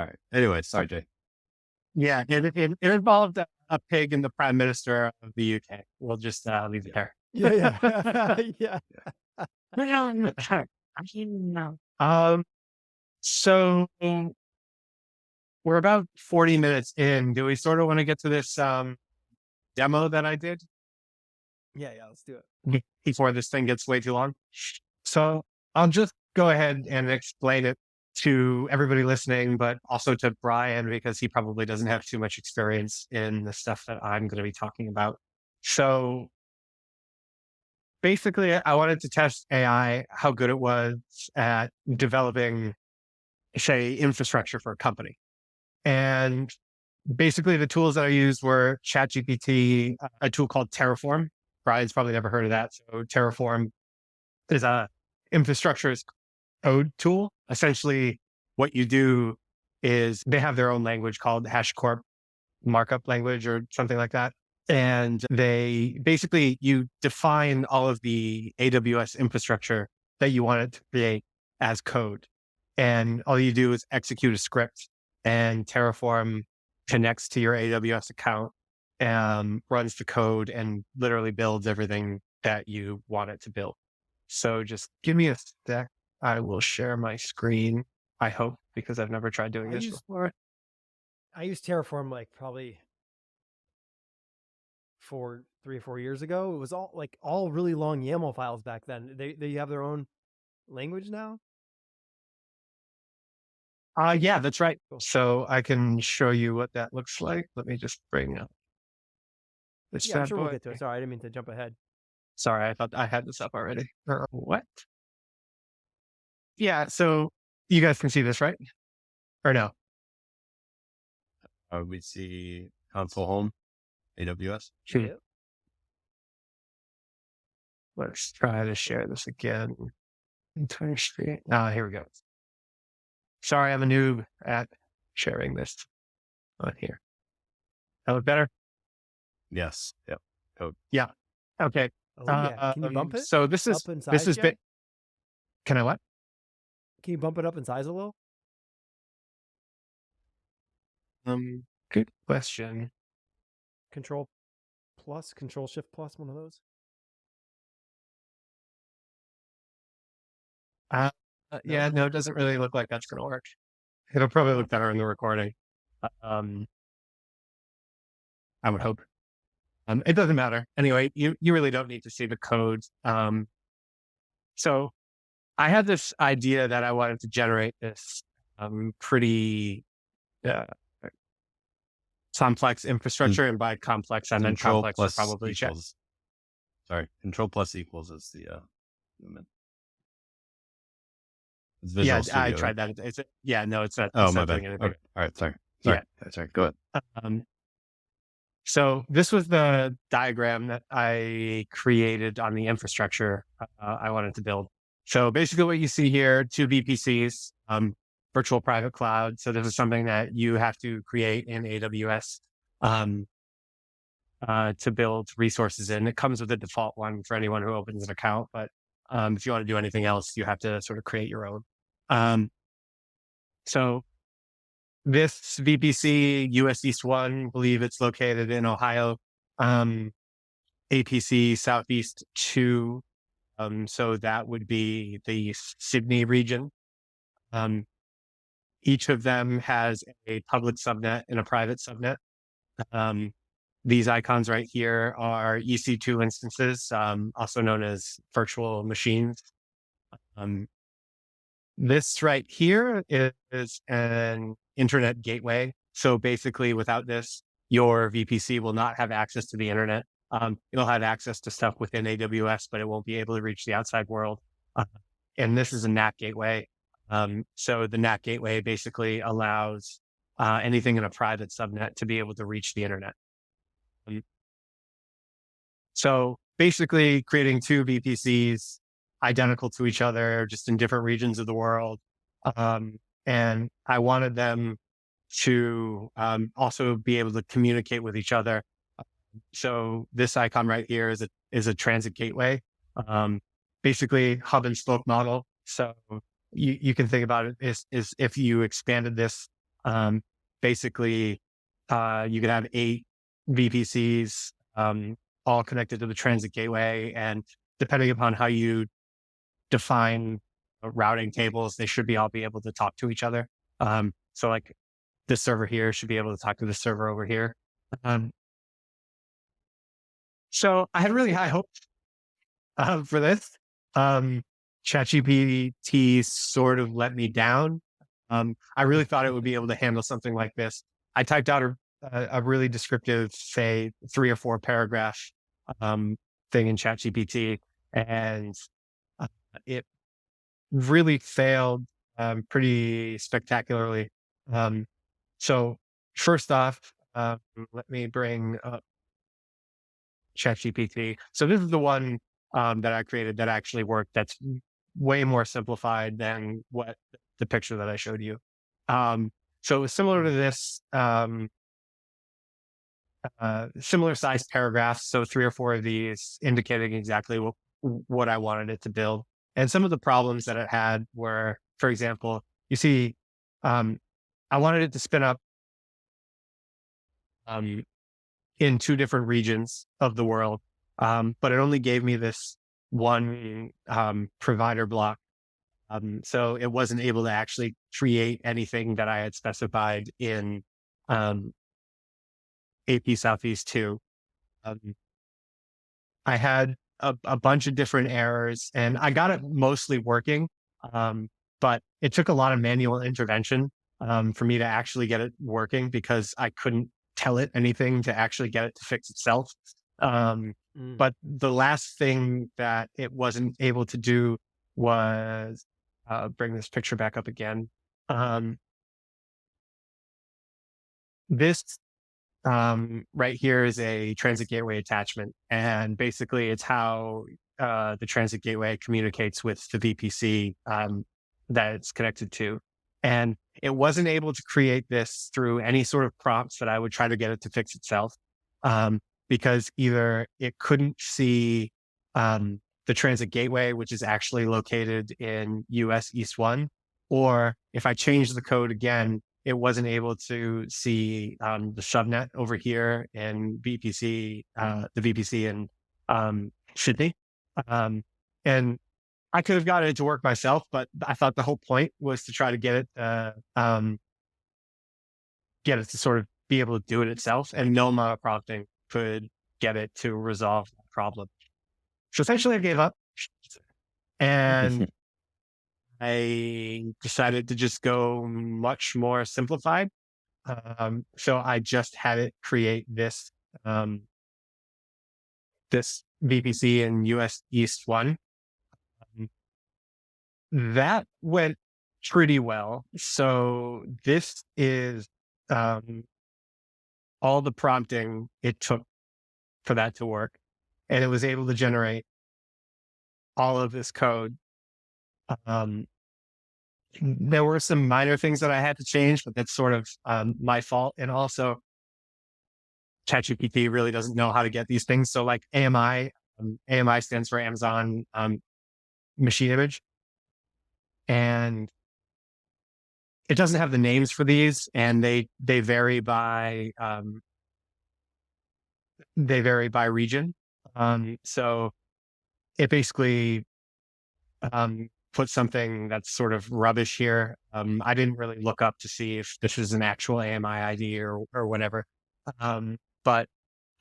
[SPEAKER 3] right. Anyway, sorry, Jay.
[SPEAKER 1] Yeah, it involved a pig and the prime minister of the UK. We'll just leave it there.
[SPEAKER 2] Yeah, yeah, yeah.
[SPEAKER 1] So we're about 40 minutes in. Do we sort of want to get to this demo that I did
[SPEAKER 2] Yeah, let's do it.
[SPEAKER 1] before this thing gets way too long? So I'll just go ahead and explain it to everybody listening, but also to Brian, because he probably doesn't have too much experience in the stuff that I'm going to be talking about. So basically, I wanted to test AI, how good it was at developing, say, infrastructure for a company. And basically, the tools that I used were ChatGPT, a tool called Terraform. Brian's probably never heard of that. So Terraform is a infrastructure as code tool. Essentially, what you do is they have their own language called HashiCorp markup language or something like that. And they basically, you define all of the AWS infrastructure that you want it to create as code. And all you do is execute a script, and Terraform connects to your AWS account and runs the code and literally builds everything that you want it to build. So just give me a sec. I will share my screen, I hope, because I've never tried doing this before.
[SPEAKER 2] I used Terraform like probably 3 or 4 years ago. It was all really long YAML files back then. They have their own language now.
[SPEAKER 1] Yeah, that's right. So I can show you what that looks like. Let me just bring up this
[SPEAKER 2] Yeah, I'm
[SPEAKER 1] bad
[SPEAKER 2] sure we'll
[SPEAKER 1] boy.
[SPEAKER 2] get to it. Sorry, I didn't mean to jump ahead.
[SPEAKER 1] Sorry, I thought I had this up already. What? Yeah, so you guys can see this, right? Or no?
[SPEAKER 3] We see console home, AWS.
[SPEAKER 1] Hmm.
[SPEAKER 2] Yep.
[SPEAKER 1] Let's try to share this again. Entire screen. Ah, here we go. Sorry, I'm a noob at sharing this on here. That look better?
[SPEAKER 3] Yes. Yep. Code.
[SPEAKER 1] Yeah. Okay.
[SPEAKER 2] Oh yeah. Can you bump it
[SPEAKER 1] So this
[SPEAKER 2] up in
[SPEAKER 1] is
[SPEAKER 2] size, Jack?
[SPEAKER 1] Can I what?
[SPEAKER 2] Can you bump it up in size a little?
[SPEAKER 1] Good question.
[SPEAKER 2] Control plus, Control Shift plus, one of those.
[SPEAKER 1] Yeah, no, it doesn't really look like that's going to work. It'll probably look better in the recording. I would hope. It doesn't matter. Anyway, you really don't need to see the code. So I had this idea that I wanted to generate this pretty uh, complex infrastructure, and by complex I meant
[SPEAKER 3] Control
[SPEAKER 1] complex
[SPEAKER 3] plus
[SPEAKER 1] probably
[SPEAKER 3] equals. Sorry, Control plus equals is the movement. It's Visual
[SPEAKER 1] Yeah,
[SPEAKER 3] Studio.
[SPEAKER 1] I tried that. No, it's not.
[SPEAKER 3] Oh,
[SPEAKER 1] it's
[SPEAKER 3] my
[SPEAKER 1] not
[SPEAKER 3] bad.
[SPEAKER 1] doing anything.
[SPEAKER 3] Okay. All right, sorry.
[SPEAKER 1] Yeah.
[SPEAKER 3] Sorry. Go ahead.
[SPEAKER 1] So this was the diagram that I created on the infrastructure I wanted to build. So basically what you see here, 2 VPCs, virtual private cloud. So this is something that you have to create in AWS to build resources in. It comes with a default one for anyone who opens an account, but if you want to do anything else, you have to sort of create your own. So this VPC, US East 1, believe it's located in Ohio. APC Southeast 2. So that would be the Sydney region. Each of them has a public subnet and a private subnet. These icons right here are EC2 instances, also known as virtual machines. This right here is an internet gateway. So basically, without this, your VPC will not have access to the internet. It'll have access to stuff within AWS, but it won't be able to reach the outside world. And this is a NAT gateway. So the NAT gateway basically allows anything in a private subnet to be able to reach the internet. So basically creating 2 VPCs identical to each other, just in different regions of the world. And I wanted them to also be able to communicate with each other. So this icon right here is a transit gateway, basically hub and spoke model. So you can think about it is if you expanded this, basically you could have 8 VPCs, all connected to the transit gateway, and depending upon how you define routing tables, they should all be able to talk to each other. So like this server here should be able to talk to the server over here. So I had really high hopes for this. ChatGPT sort of let me down. I really thought it would be able to handle something like this. I typed out a really descriptive, say 3 or 4 paragraph um, thing in ChatGPT, and uh, it really failed pretty spectacularly. Um, so first off, let me bring up ChatGPT. So this is the one that I created that actually worked. That's way more simplified than what the picture that I showed you. So it was similar to this, similar sized paragraphs. So 3 or 4 of these indicating exactly what I wanted it to build. And some of the problems that it had were, for example, you see, um, I wanted it to spin up um, in 2 different regions of the world, but it only gave me this one provider block. So it wasn't able to actually create anything that I had specified in um, AP Southeast 2. Um, I had a bunch of different errors and I got it mostly working. Um, but it took a lot of manual intervention for me to actually get it working because I couldn't tell it anything to actually get it to fix itself. Um,
[SPEAKER 2] Mm.
[SPEAKER 1] but the last thing that it wasn't able to do was bring this picture back up again. Um, this right here is a transit gateway attachment. And basically it's how the transit gateway communicates with the VPC that it's connected to. And it wasn't able to create this through any sort of prompts that I would try to get it to fix itself. Um, because either it couldn't see the transit gateway, which is actually located in US East 1, or if I change the code again, it wasn't able to see the subnet over here in VPC, the VPC in Sydney. Um, and I could have gotten it to work myself, but I thought the whole point was to try to get it to sort of be able to do it itself, and no amount of prompting could get it to resolve that problem. So essentially, I gave up, and I decided to just go much more simplified. So I just had it create um, this VPC in US East 1. Um, that went pretty well. So this is um, all the prompting it took for that to work. And it was able to generate all of this code. Um, there were some minor things that I had to change, but that's sort of my fault. And also, ChatGPT really doesn't know how to get these things. So, like AMI, AMI stands for Amazon Machine Image, and it doesn't have the names for these, and they vary by region. So it basically put something that's sort of rubbish here. I didn't really look up to see if this is an actual AMI ID or whatever. But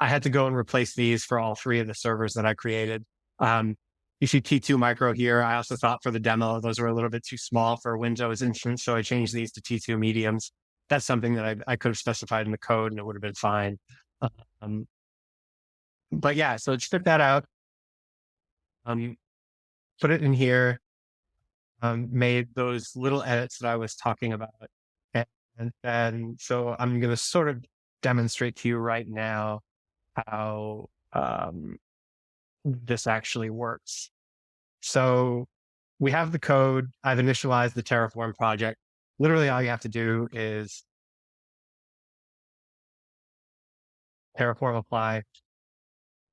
[SPEAKER 1] I had to go and replace these for all 3 of the servers that I created. You see T2 micro here. I also thought for the demo, those were a little bit too small for a Windows instance. So I changed these to T2 mediums. That's something that I could have specified in the code and it would have been fine. Um, but yeah, so strip that out, put it in here, made those little edits that I was talking about. And then, so I'm going to sort of demonstrate to you right now how this actually works. So we have the code. I've initialized the Terraform project. Literally all you have to do is Terraform apply.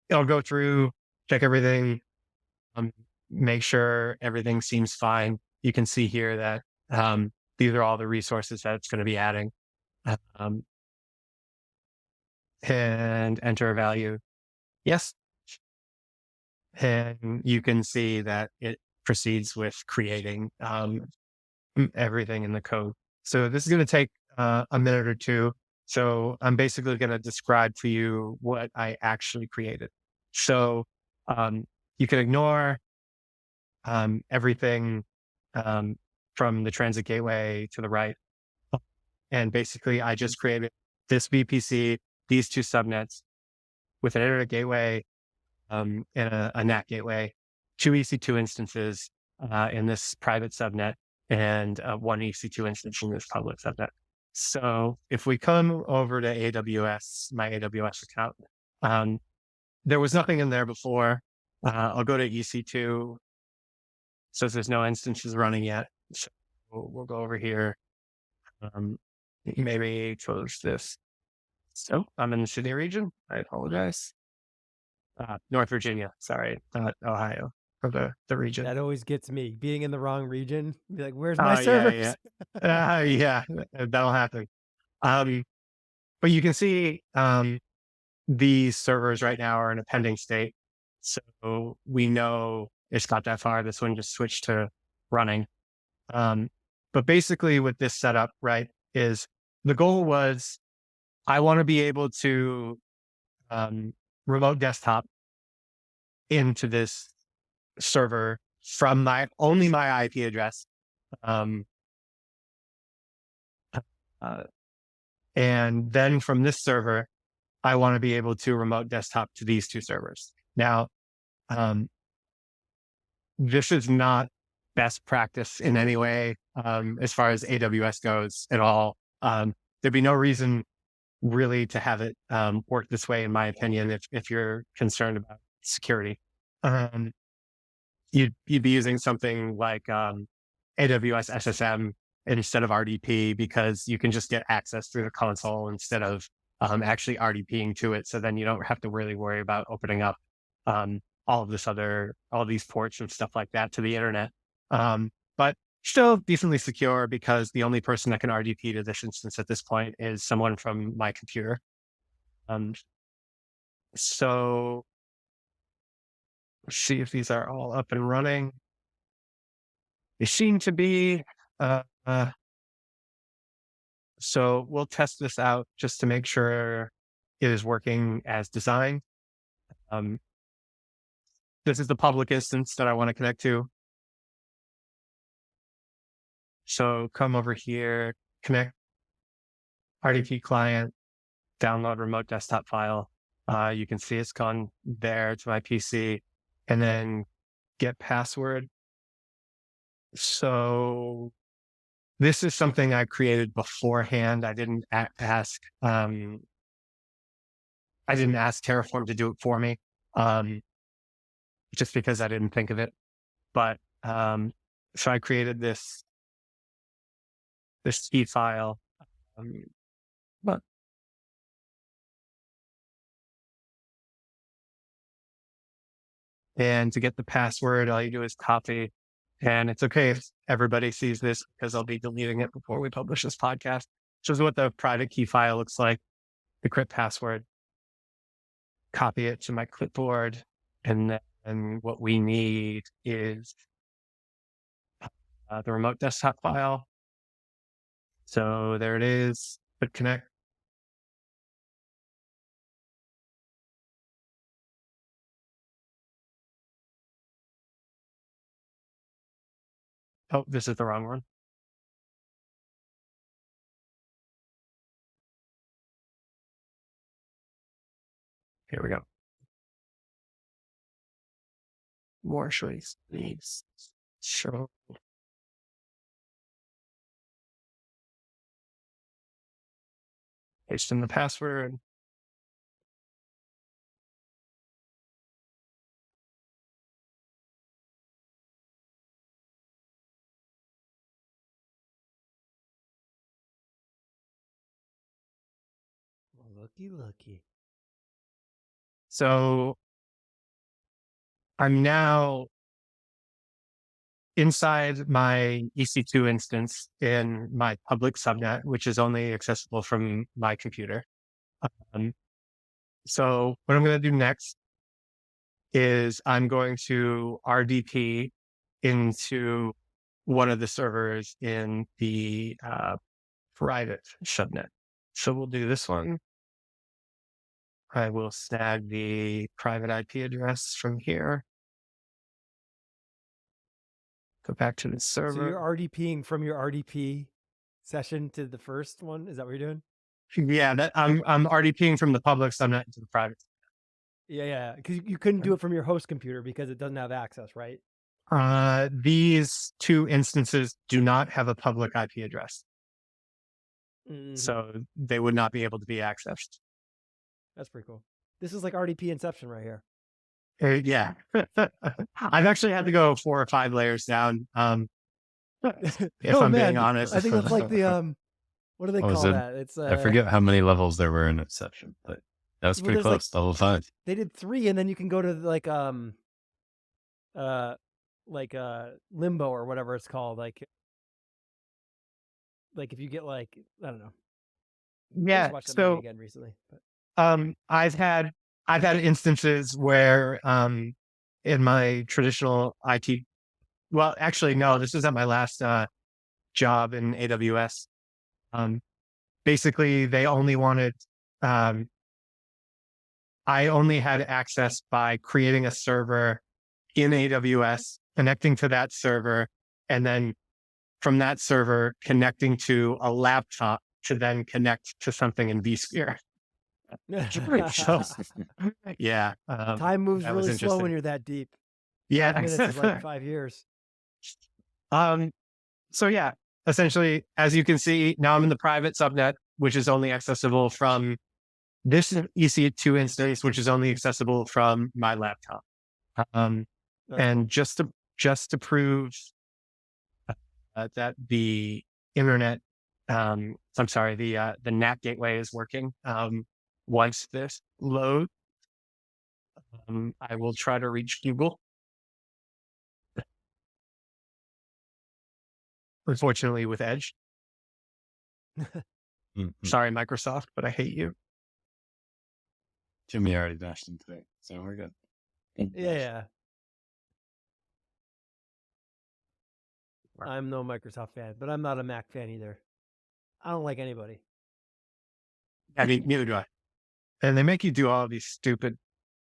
[SPEAKER 1] It'll go through, check everything, make sure everything seems fine. You can see here that these are all the resources that it's going to be adding. Um, and enter a value. Yes. And you can see that it proceeds with creating everything in the code. So this is going to take a minute or two. So I'm basically going to describe for you what I actually created. So you can ignore everything from the transit gateway to the right. And basically, I just created this VPC, these two subnets with an internet gateway and a NAT gateway, two EC2 instances in this private subnet, and one EC2 instance in this public subnet. So if we come over to AWS, my AWS account, there was nothing in there before. I'll go to EC2. Says there's no instances running yet. So we'll go over here. Maybe close this. So I'm in the city region. I apologize. North Virginia, sorry, not Ohio, for the region.
[SPEAKER 2] That always gets me, being in the wrong region. Be like, where's my servers?
[SPEAKER 1] Yeah, that'll happen. But you can see these servers right now are in a pending state. So we know it's not that far. This one just switched to running. But basically with this setup, right, is the goal was I want to be able to remote desktop into this server from only my IP address. And then from this server, I want to be able to remote desktop to these two servers. Now, this is not best practice in any way as far as AWS goes at all. There'd be no reason really to have it work this way, in my opinion, if you're concerned about security. You'd be using something like AWS SSM instead of RDP, because you can just get access through the console instead of actually RDPing to it. So then you don't have to really worry about opening up all these ports and stuff like that to the internet. But still decently secure, because the only person that can RDP to this instance at this point is someone from my computer. So let's see if these are all up and running. They seem to be. So we'll test this out just to make sure it is working as designed. This is the public instance that I want to connect to. So come over here, connect RDP client, download remote desktop file. You can see it's gone there to my PC, and then get password. So this is something I created beforehand. I didn't ask Terraform to do it for me, just because I didn't think of it. But so I created this key file. But and to get the password, all you do is copy. And it's okay if everybody sees this, because I'll be deleting it before we publish this podcast. This is what the private key file looks like. Decrypt password, copy it to my clipboard, and then what we need is the remote desktop file. So there it is. Click connect. Oh, this is the wrong one. Here we go. More choice, please. Sure. Paste in the password.
[SPEAKER 2] Looky.
[SPEAKER 1] So I'm now inside my EC2 instance in my public subnet, which is only accessible from my computer. So what I'm going to do next is I'm going to RDP into one of the servers in the private subnet. So we'll do this one. I will snag the private IP address from here. Go back to the
[SPEAKER 2] So
[SPEAKER 1] server.
[SPEAKER 2] you're RDPing from your RDP session to the first one. Is that what you're doing?
[SPEAKER 1] Yeah, I'm RDPing from the public subnet to the private.
[SPEAKER 2] Yeah. Because you couldn't do it from your host computer because it doesn't have access, right?
[SPEAKER 1] These two instances do not have a public IP address,
[SPEAKER 2] Mhm.
[SPEAKER 1] so they would not be able to be accessed.
[SPEAKER 2] That's pretty cool. This is like RDP Inception right here.
[SPEAKER 1] Yeah, I've actually had to go 4 or 5 layers down. If
[SPEAKER 2] Oh
[SPEAKER 1] I'm being
[SPEAKER 2] man,
[SPEAKER 1] honest,
[SPEAKER 2] I think that's like the what do they
[SPEAKER 3] What was
[SPEAKER 2] call
[SPEAKER 3] it?
[SPEAKER 2] that? It's
[SPEAKER 3] I forget how many levels there were in Inception, but that was
[SPEAKER 2] Well,
[SPEAKER 3] pretty
[SPEAKER 2] there's, like-
[SPEAKER 3] close. Level 5.
[SPEAKER 2] they did 3, and then you can go to like limbo or whatever it's called. Like if you get like, I don't know. I
[SPEAKER 1] yeah.
[SPEAKER 2] just watched that movie
[SPEAKER 1] So
[SPEAKER 2] again recently. But
[SPEAKER 1] I've had instances where in my traditional IT, well, actually no, this was at my last job in AWS. Basically, they only wanted I only had access by creating a server in AWS, connecting to that server, and then from that server connecting to a laptop to then connect to something in vSphere. So, yeah,
[SPEAKER 2] time moves
[SPEAKER 1] that was
[SPEAKER 2] really slow when
[SPEAKER 1] interesting.
[SPEAKER 2] you're that deep.
[SPEAKER 1] Yeah.
[SPEAKER 2] 5 minutes is like 5 years.
[SPEAKER 1] So yeah, essentially, as you can see, now I'm in the private subnet, which is only accessible from this EC2 instance, which is only accessible from my laptop.
[SPEAKER 2] That's
[SPEAKER 1] And
[SPEAKER 2] cool.
[SPEAKER 1] just to prove that the internet, I'm sorry, the NAT gateway is working. Once this loads, I will try to reach Google. Unfortunately, with Edge. Sorry, Microsoft, but I hate you.
[SPEAKER 3] Jimmy already dashed in today, so we're good.
[SPEAKER 2] Yeah. I'm no Microsoft fan, but I'm not a Mac fan either. I don't like anybody.
[SPEAKER 1] I mean, neither do I. And they make you do all these stupid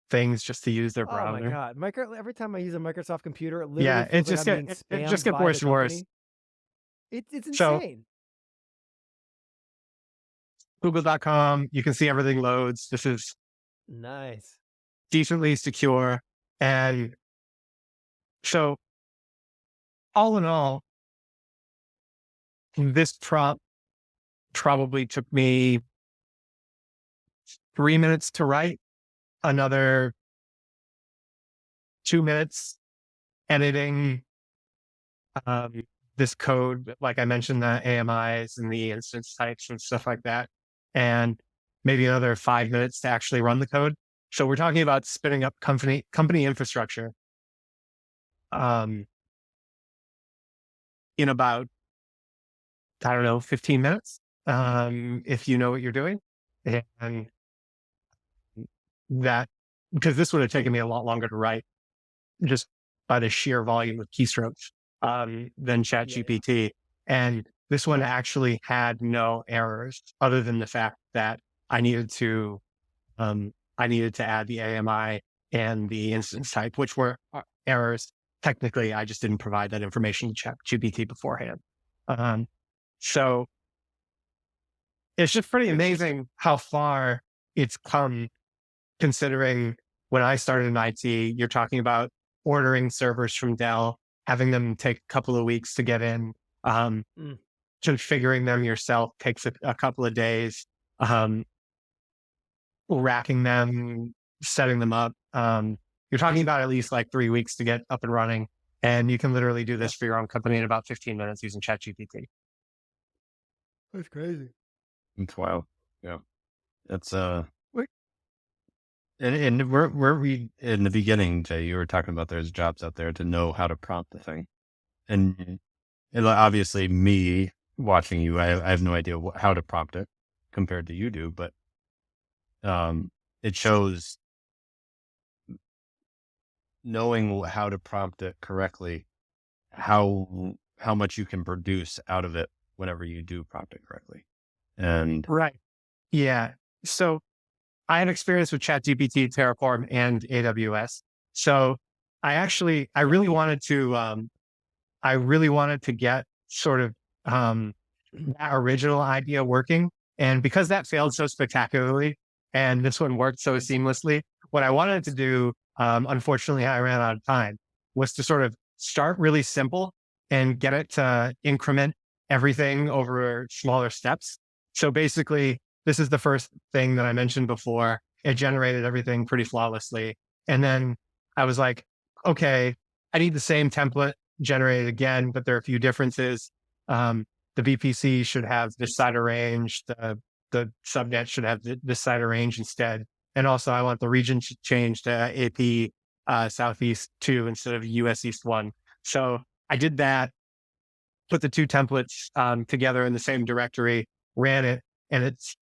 [SPEAKER 1] things just to use their browser.
[SPEAKER 2] Oh my god! Every time I use a Microsoft computer, it
[SPEAKER 1] Yeah,
[SPEAKER 2] literally
[SPEAKER 1] it
[SPEAKER 2] feels
[SPEAKER 1] just
[SPEAKER 2] like I'm
[SPEAKER 1] get
[SPEAKER 2] being
[SPEAKER 1] it
[SPEAKER 2] spammed
[SPEAKER 1] just get
[SPEAKER 2] by
[SPEAKER 1] worse
[SPEAKER 2] the
[SPEAKER 1] and worse.
[SPEAKER 2] company. It's
[SPEAKER 1] So-
[SPEAKER 2] insane.
[SPEAKER 1] Google.com, you can see everything loads. This is
[SPEAKER 2] Nice.
[SPEAKER 1] decently secure. And so all in all, this prompt probably took me 3 minutes to write, another 2 minutes editing this code, like I mentioned, the AMIs and the instance types and stuff like that, and maybe another 5 minutes to actually run the code. So we're talking about spinning up company infrastructure in about, I don't know, 15 minutes, if you know what you're doing. And that, because this would have taken me a lot longer to write just by the sheer volume of keystrokes than ChatGPT. And this one actually had no errors other than the fact that I needed to add the AMI and the instance type, which were errors. Technically, I just didn't provide that information to ChatGPT beforehand. So it's just pretty amazing how far it's come, considering when I started in IT, you're talking about ordering servers from Dell, having them take a couple of weeks to get in, configuring them yourself takes a couple of days, racking them, setting them up. You're talking about at least like 3 weeks to get up and running. And you can literally do this for your own company in about 15 minutes using ChatGPT.
[SPEAKER 2] That's crazy.
[SPEAKER 3] It's wild. Yeah. It's and we in the beginning, Jay, you were talking about there's jobs out there to know how to prompt the thing. And obviously me watching you, I have no idea how to prompt it compared to you do, but it shows knowing how to prompt it correctly, how much you can produce out of it whenever you do prompt it correctly. And
[SPEAKER 1] right. Yeah. So I had experience with ChatGPT, Terraform, and AWS. So I really wanted to I really wanted to get sort of that original idea working. And because that failed so spectacularly and this one worked so seamlessly, what I wanted to do, unfortunately, I ran out of time, was to sort of start really simple and get it to increment everything over smaller steps. So basically, this is the first thing that I mentioned before. It generated everything pretty flawlessly. And then I was like, okay, I need the same template generated again, but there are a few differences. The VPC should have this side arranged. The subnet should have this side arranged instead. And also, I want the region to change to AP Southeast 2 instead of US East 1. So I did that, put the two templates together in the same directory, ran it, and it's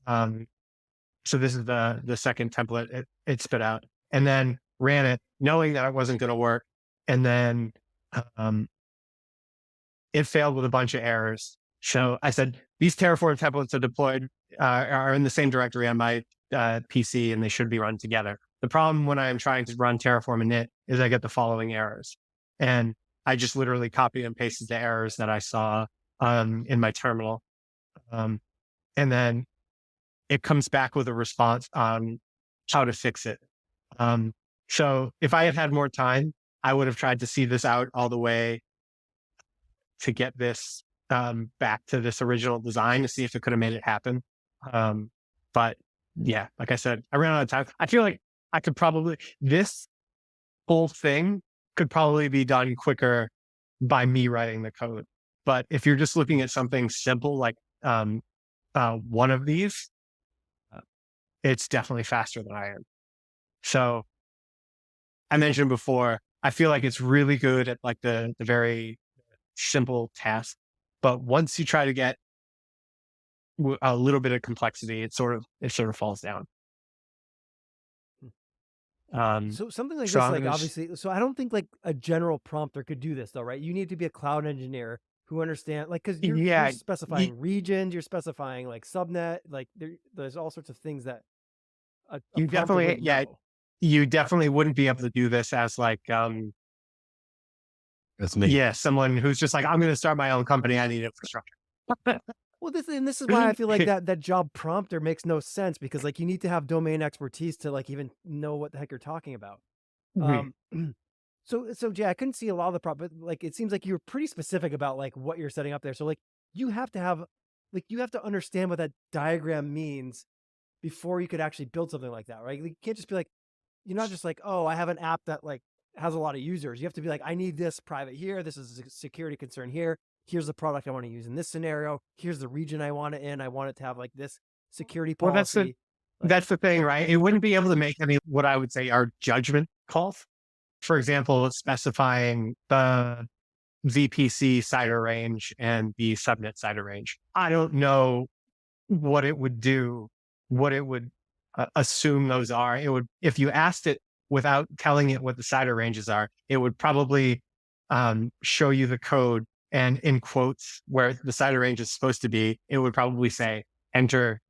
[SPEAKER 1] so this is the second template it spit out, and then ran it, knowing that it wasn't going to work, and then um, it failed with a bunch of errors. So I said, these Terraform templates are deployed, are in the same directory on my PC, and they should be run together. The problem when I'm trying to run Terraform init is I get the following errors. And I just literally copied and pasted the errors that I saw in my terminal. And then it comes back with a response on how to fix it. So if I had had more time, I would have tried to see this out all the way to get this back to this original design to see if it could have made it happen. But yeah, like I said, I ran out of time. I feel like I could probably, this whole thing could probably be done quicker by me writing the code. But if you're just looking at something simple like one of these, it's definitely faster than I am. So I mentioned before, I feel like it's really good at like the very simple task. But once you try to get a little bit of complexity, it sort of falls down.
[SPEAKER 2] So something like
[SPEAKER 1] So
[SPEAKER 2] this,
[SPEAKER 1] I'm
[SPEAKER 2] like
[SPEAKER 1] gonna
[SPEAKER 2] obviously, so I don't think like a general prompter could do this though, right? You need to be a cloud engineer who understand, like, because you're
[SPEAKER 1] yeah,
[SPEAKER 2] specifying regions, you're specifying like subnet, like there's all sorts of things that a
[SPEAKER 1] you
[SPEAKER 2] prompter
[SPEAKER 1] definitely,
[SPEAKER 2] would know.
[SPEAKER 1] you definitely wouldn't be able to do this as like
[SPEAKER 3] That's me.
[SPEAKER 1] someone who's just like, I'm going to start my own company. I need infrastructure.
[SPEAKER 2] Well, this is why I feel like that job prompter makes no sense, because like you need to have domain expertise to like even know what the heck you're talking about. Um, so Jay, I couldn't see a lot of the prop, but like it seems like you're pretty specific about like what you're setting up there. So like you have to have, like you have to understand what that diagram means before you could actually build something like that, right? Like, you can't just be like, you're not just like, oh, I have an app that like has a lot of users. You have to be like, I need this private here. This is a security concern here. Here's the product I want to use in this scenario. Here's the region I want it in. I want it to have like this security
[SPEAKER 1] Well,
[SPEAKER 2] policy.
[SPEAKER 1] that's the thing, right? It wouldn't be able to make any what I would say are judgment calls. For example, specifying the VPC CIDR range and the subnet CIDR range. I don't know what it would do, what it would assume those are. It would, if you asked it without telling it what the CIDR ranges are, it would probably show you the code, and in quotes where the CIDR range is supposed to be, it would probably say, enter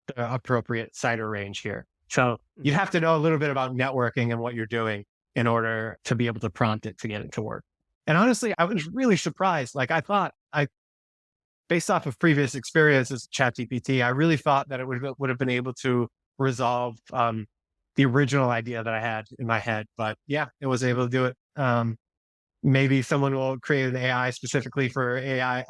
[SPEAKER 1] the appropriate CIDR range here. So you'd have to know a little bit about networking and what you're doing in order to be able to prompt it to get it to work. And honestly, I was really surprised. Like I thought, based off of previous experiences with ChatGPT, I really thought that it would have been able to resolve the original idea that I had in my head. But yeah, it was able to do it. Maybe someone will create an AI specifically for AI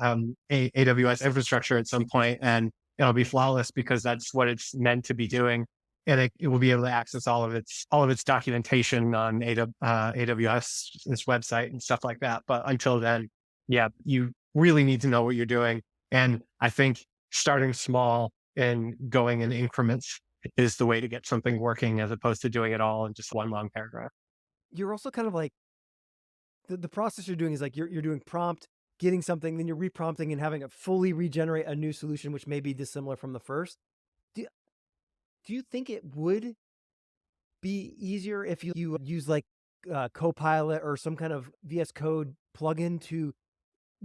[SPEAKER 1] AWS infrastructure at some point, and it'll be flawless because that's what it's meant to be doing. And it will be able to access all of its documentation on AWS's website and stuff like that. But until then, yeah, you really need to know what you're doing. And I think starting small and going in increments is the way to get something working, as opposed to doing it all in just one long paragraph.
[SPEAKER 2] You're also kind of like, the process you're doing is like you're doing prompt, getting something, then you're reprompting and having it fully regenerate a new solution, which may be dissimilar from the first. Do, do you think it would be easier if you use like Copilot or some kind of VS Code plugin to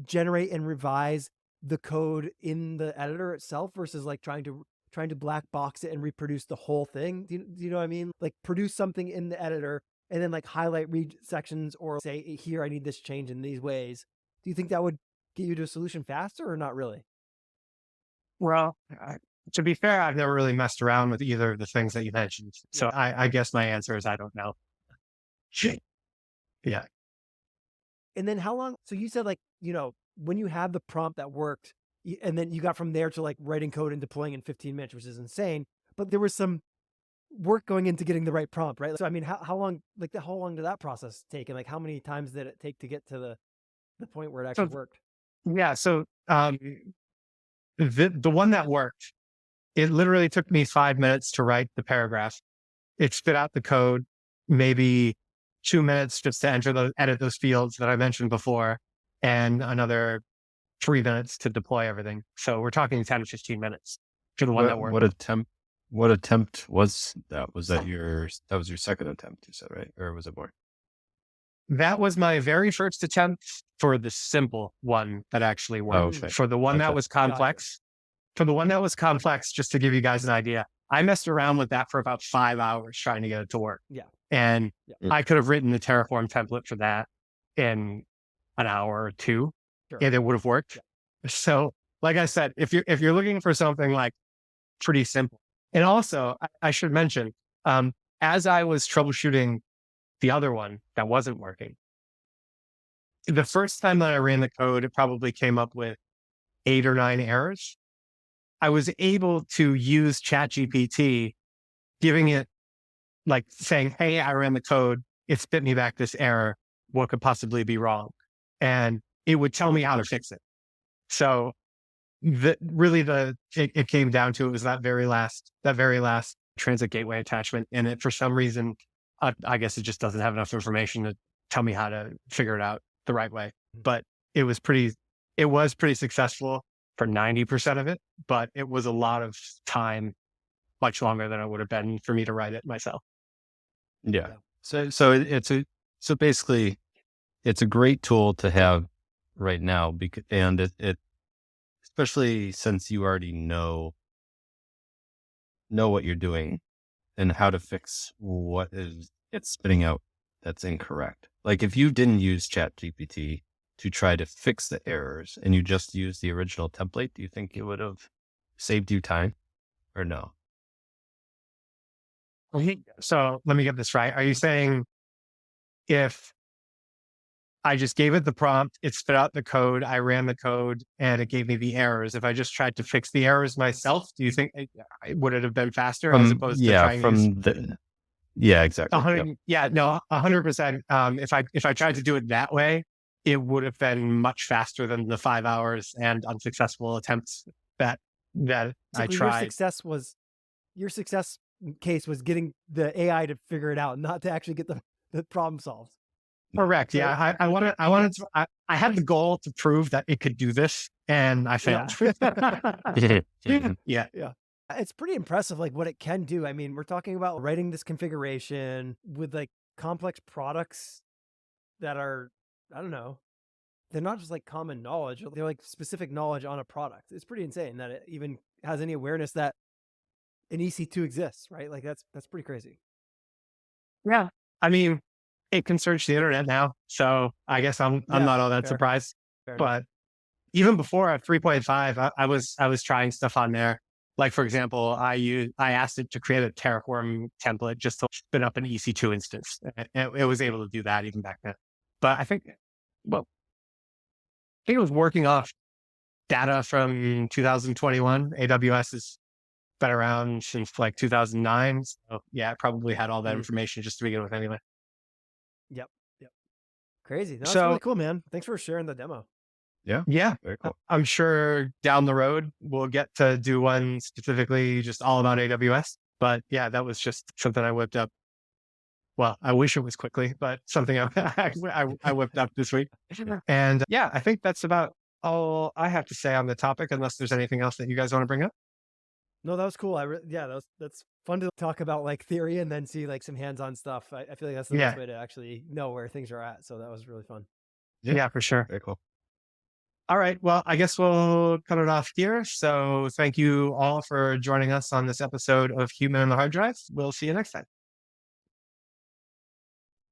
[SPEAKER 2] generate and revise the code in the editor itself versus like trying to black box it and reproduce the whole thing? Do you know what I mean? Like produce something in the editor, and then like highlight read sections or say, here, I need this change in these ways. Do you think that would get you to a solution faster or not really?
[SPEAKER 1] Well, to be fair, I've never really messed around with either of the things that you mentioned. So I guess my answer is I don't know. Yeah.
[SPEAKER 2] And then how long? So you said like, when you had the prompt that worked and then you got from there to like writing code and deploying in 15 minutes, which is insane. But there was some work going into getting the right prompt, right? So, I mean, how long, how long did that process take? And like, how many times did it take to get to the point where it actually
[SPEAKER 1] So,
[SPEAKER 2] worked?
[SPEAKER 1] yeah. So the one that worked, it literally took me 5 minutes to write the paragraph. It spit out the code, maybe 2 minutes just to edit those fields that I mentioned before, and another 3 minutes to deploy everything. So we're talking 10 to 15 minutes for the one that worked.
[SPEAKER 3] What attempt was that? Was that your second attempt? You said, right? Or was it more?
[SPEAKER 1] That was my very first attempt for the simple one that actually worked.
[SPEAKER 3] Okay.
[SPEAKER 1] For the one that was complex, just to give you guys an idea, I messed around with that for about 5 hours trying to get it to work.
[SPEAKER 2] Yeah.
[SPEAKER 1] And
[SPEAKER 2] Yeah.
[SPEAKER 1] I could have written the Terraform template for that in an hour or two,
[SPEAKER 2] Sure.
[SPEAKER 1] and it would have worked.
[SPEAKER 2] Yeah.
[SPEAKER 1] So, like I said, if you're looking for something like pretty simple, and also I should mention, as I was troubleshooting the other one that wasn't working, the first time that I ran the code, it probably came up with 8 or 9 errors. I was able to use ChatGPT, giving it like saying, "Hey, I ran the code. It spit me back this error. What could possibly be wrong?" And it would tell me how to fix it. So it came down to, it was that very last transit gateway attachment. And it, for some reason, I guess it just doesn't have enough information to tell me how to figure it out the right way. But it was pretty successful for 90% of it, but it was a lot of time, much longer than it would have been for me to write it myself.
[SPEAKER 3] Yeah. So basically it's a great tool to have right now, because, and it especially since you already know what you're doing and how to fix what is it's spitting out that's incorrect. Like if you didn't use ChatGPT to try to fix the errors and you just used the original template, do you think it would have saved you time or no?
[SPEAKER 1] So let me get this right. Are you saying if I just gave it the prompt, it spit out the code, I ran the code, and it gave me the errors, if I just tried to fix the errors myself, do you think would it have been faster as opposed to trying to use
[SPEAKER 3] yeah, exactly.
[SPEAKER 1] 100?
[SPEAKER 3] Yep.
[SPEAKER 1] Yeah, no, 100%. If I tried to do it that way, it would have been much faster than the 5 hours and unsuccessful attempts that I tried.
[SPEAKER 2] Your success case was getting the AI to figure it out, not to actually get the problem solved.
[SPEAKER 1] Correct. Yeah, I had the goal to prove that it could do this, and I failed.
[SPEAKER 2] Yeah. It's pretty impressive, like what it can do. I mean, we're talking about writing this configuration with like complex products that are, I don't know, they're not just like common knowledge. They're like specific knowledge on a product. It's pretty insane that it even has any awareness that an EC2 exists, right? Like that's pretty crazy.
[SPEAKER 1] Yeah. I mean, it can search the internet now, so I guess I'm not all that surprised. But even before 3.5, I was trying stuff on there. Like, for example, I asked it to create a Terraform template just to spin up an EC2 instance. It was able to do that even back then. But I think it was working off data from 2021. AWS has been around since like 2009. So yeah, it probably had all that information just to begin with anyway.
[SPEAKER 2] Yep. Crazy. No, that's really cool, man. Thanks for sharing the demo.
[SPEAKER 1] Yeah.
[SPEAKER 3] Very cool.
[SPEAKER 1] I'm sure down the road we'll get to do one specifically just all about AWS. But yeah, that was just something I whipped up. Well, I wish it was quickly, but something I whipped up this week. And yeah, I think that's about all I have to say on the topic, unless there's anything else that you guys want to bring up.
[SPEAKER 2] No, that was cool. That's fun to talk about like theory and then see like some hands-on stuff. I feel like that's the best way to actually know where things are at. So that was really fun.
[SPEAKER 1] Yeah, for sure.
[SPEAKER 3] Very cool.
[SPEAKER 1] All right. Well, I guess we'll cut it off here. So thank you all for joining us on this episode of Human on the Hard Drive. We'll see you next time.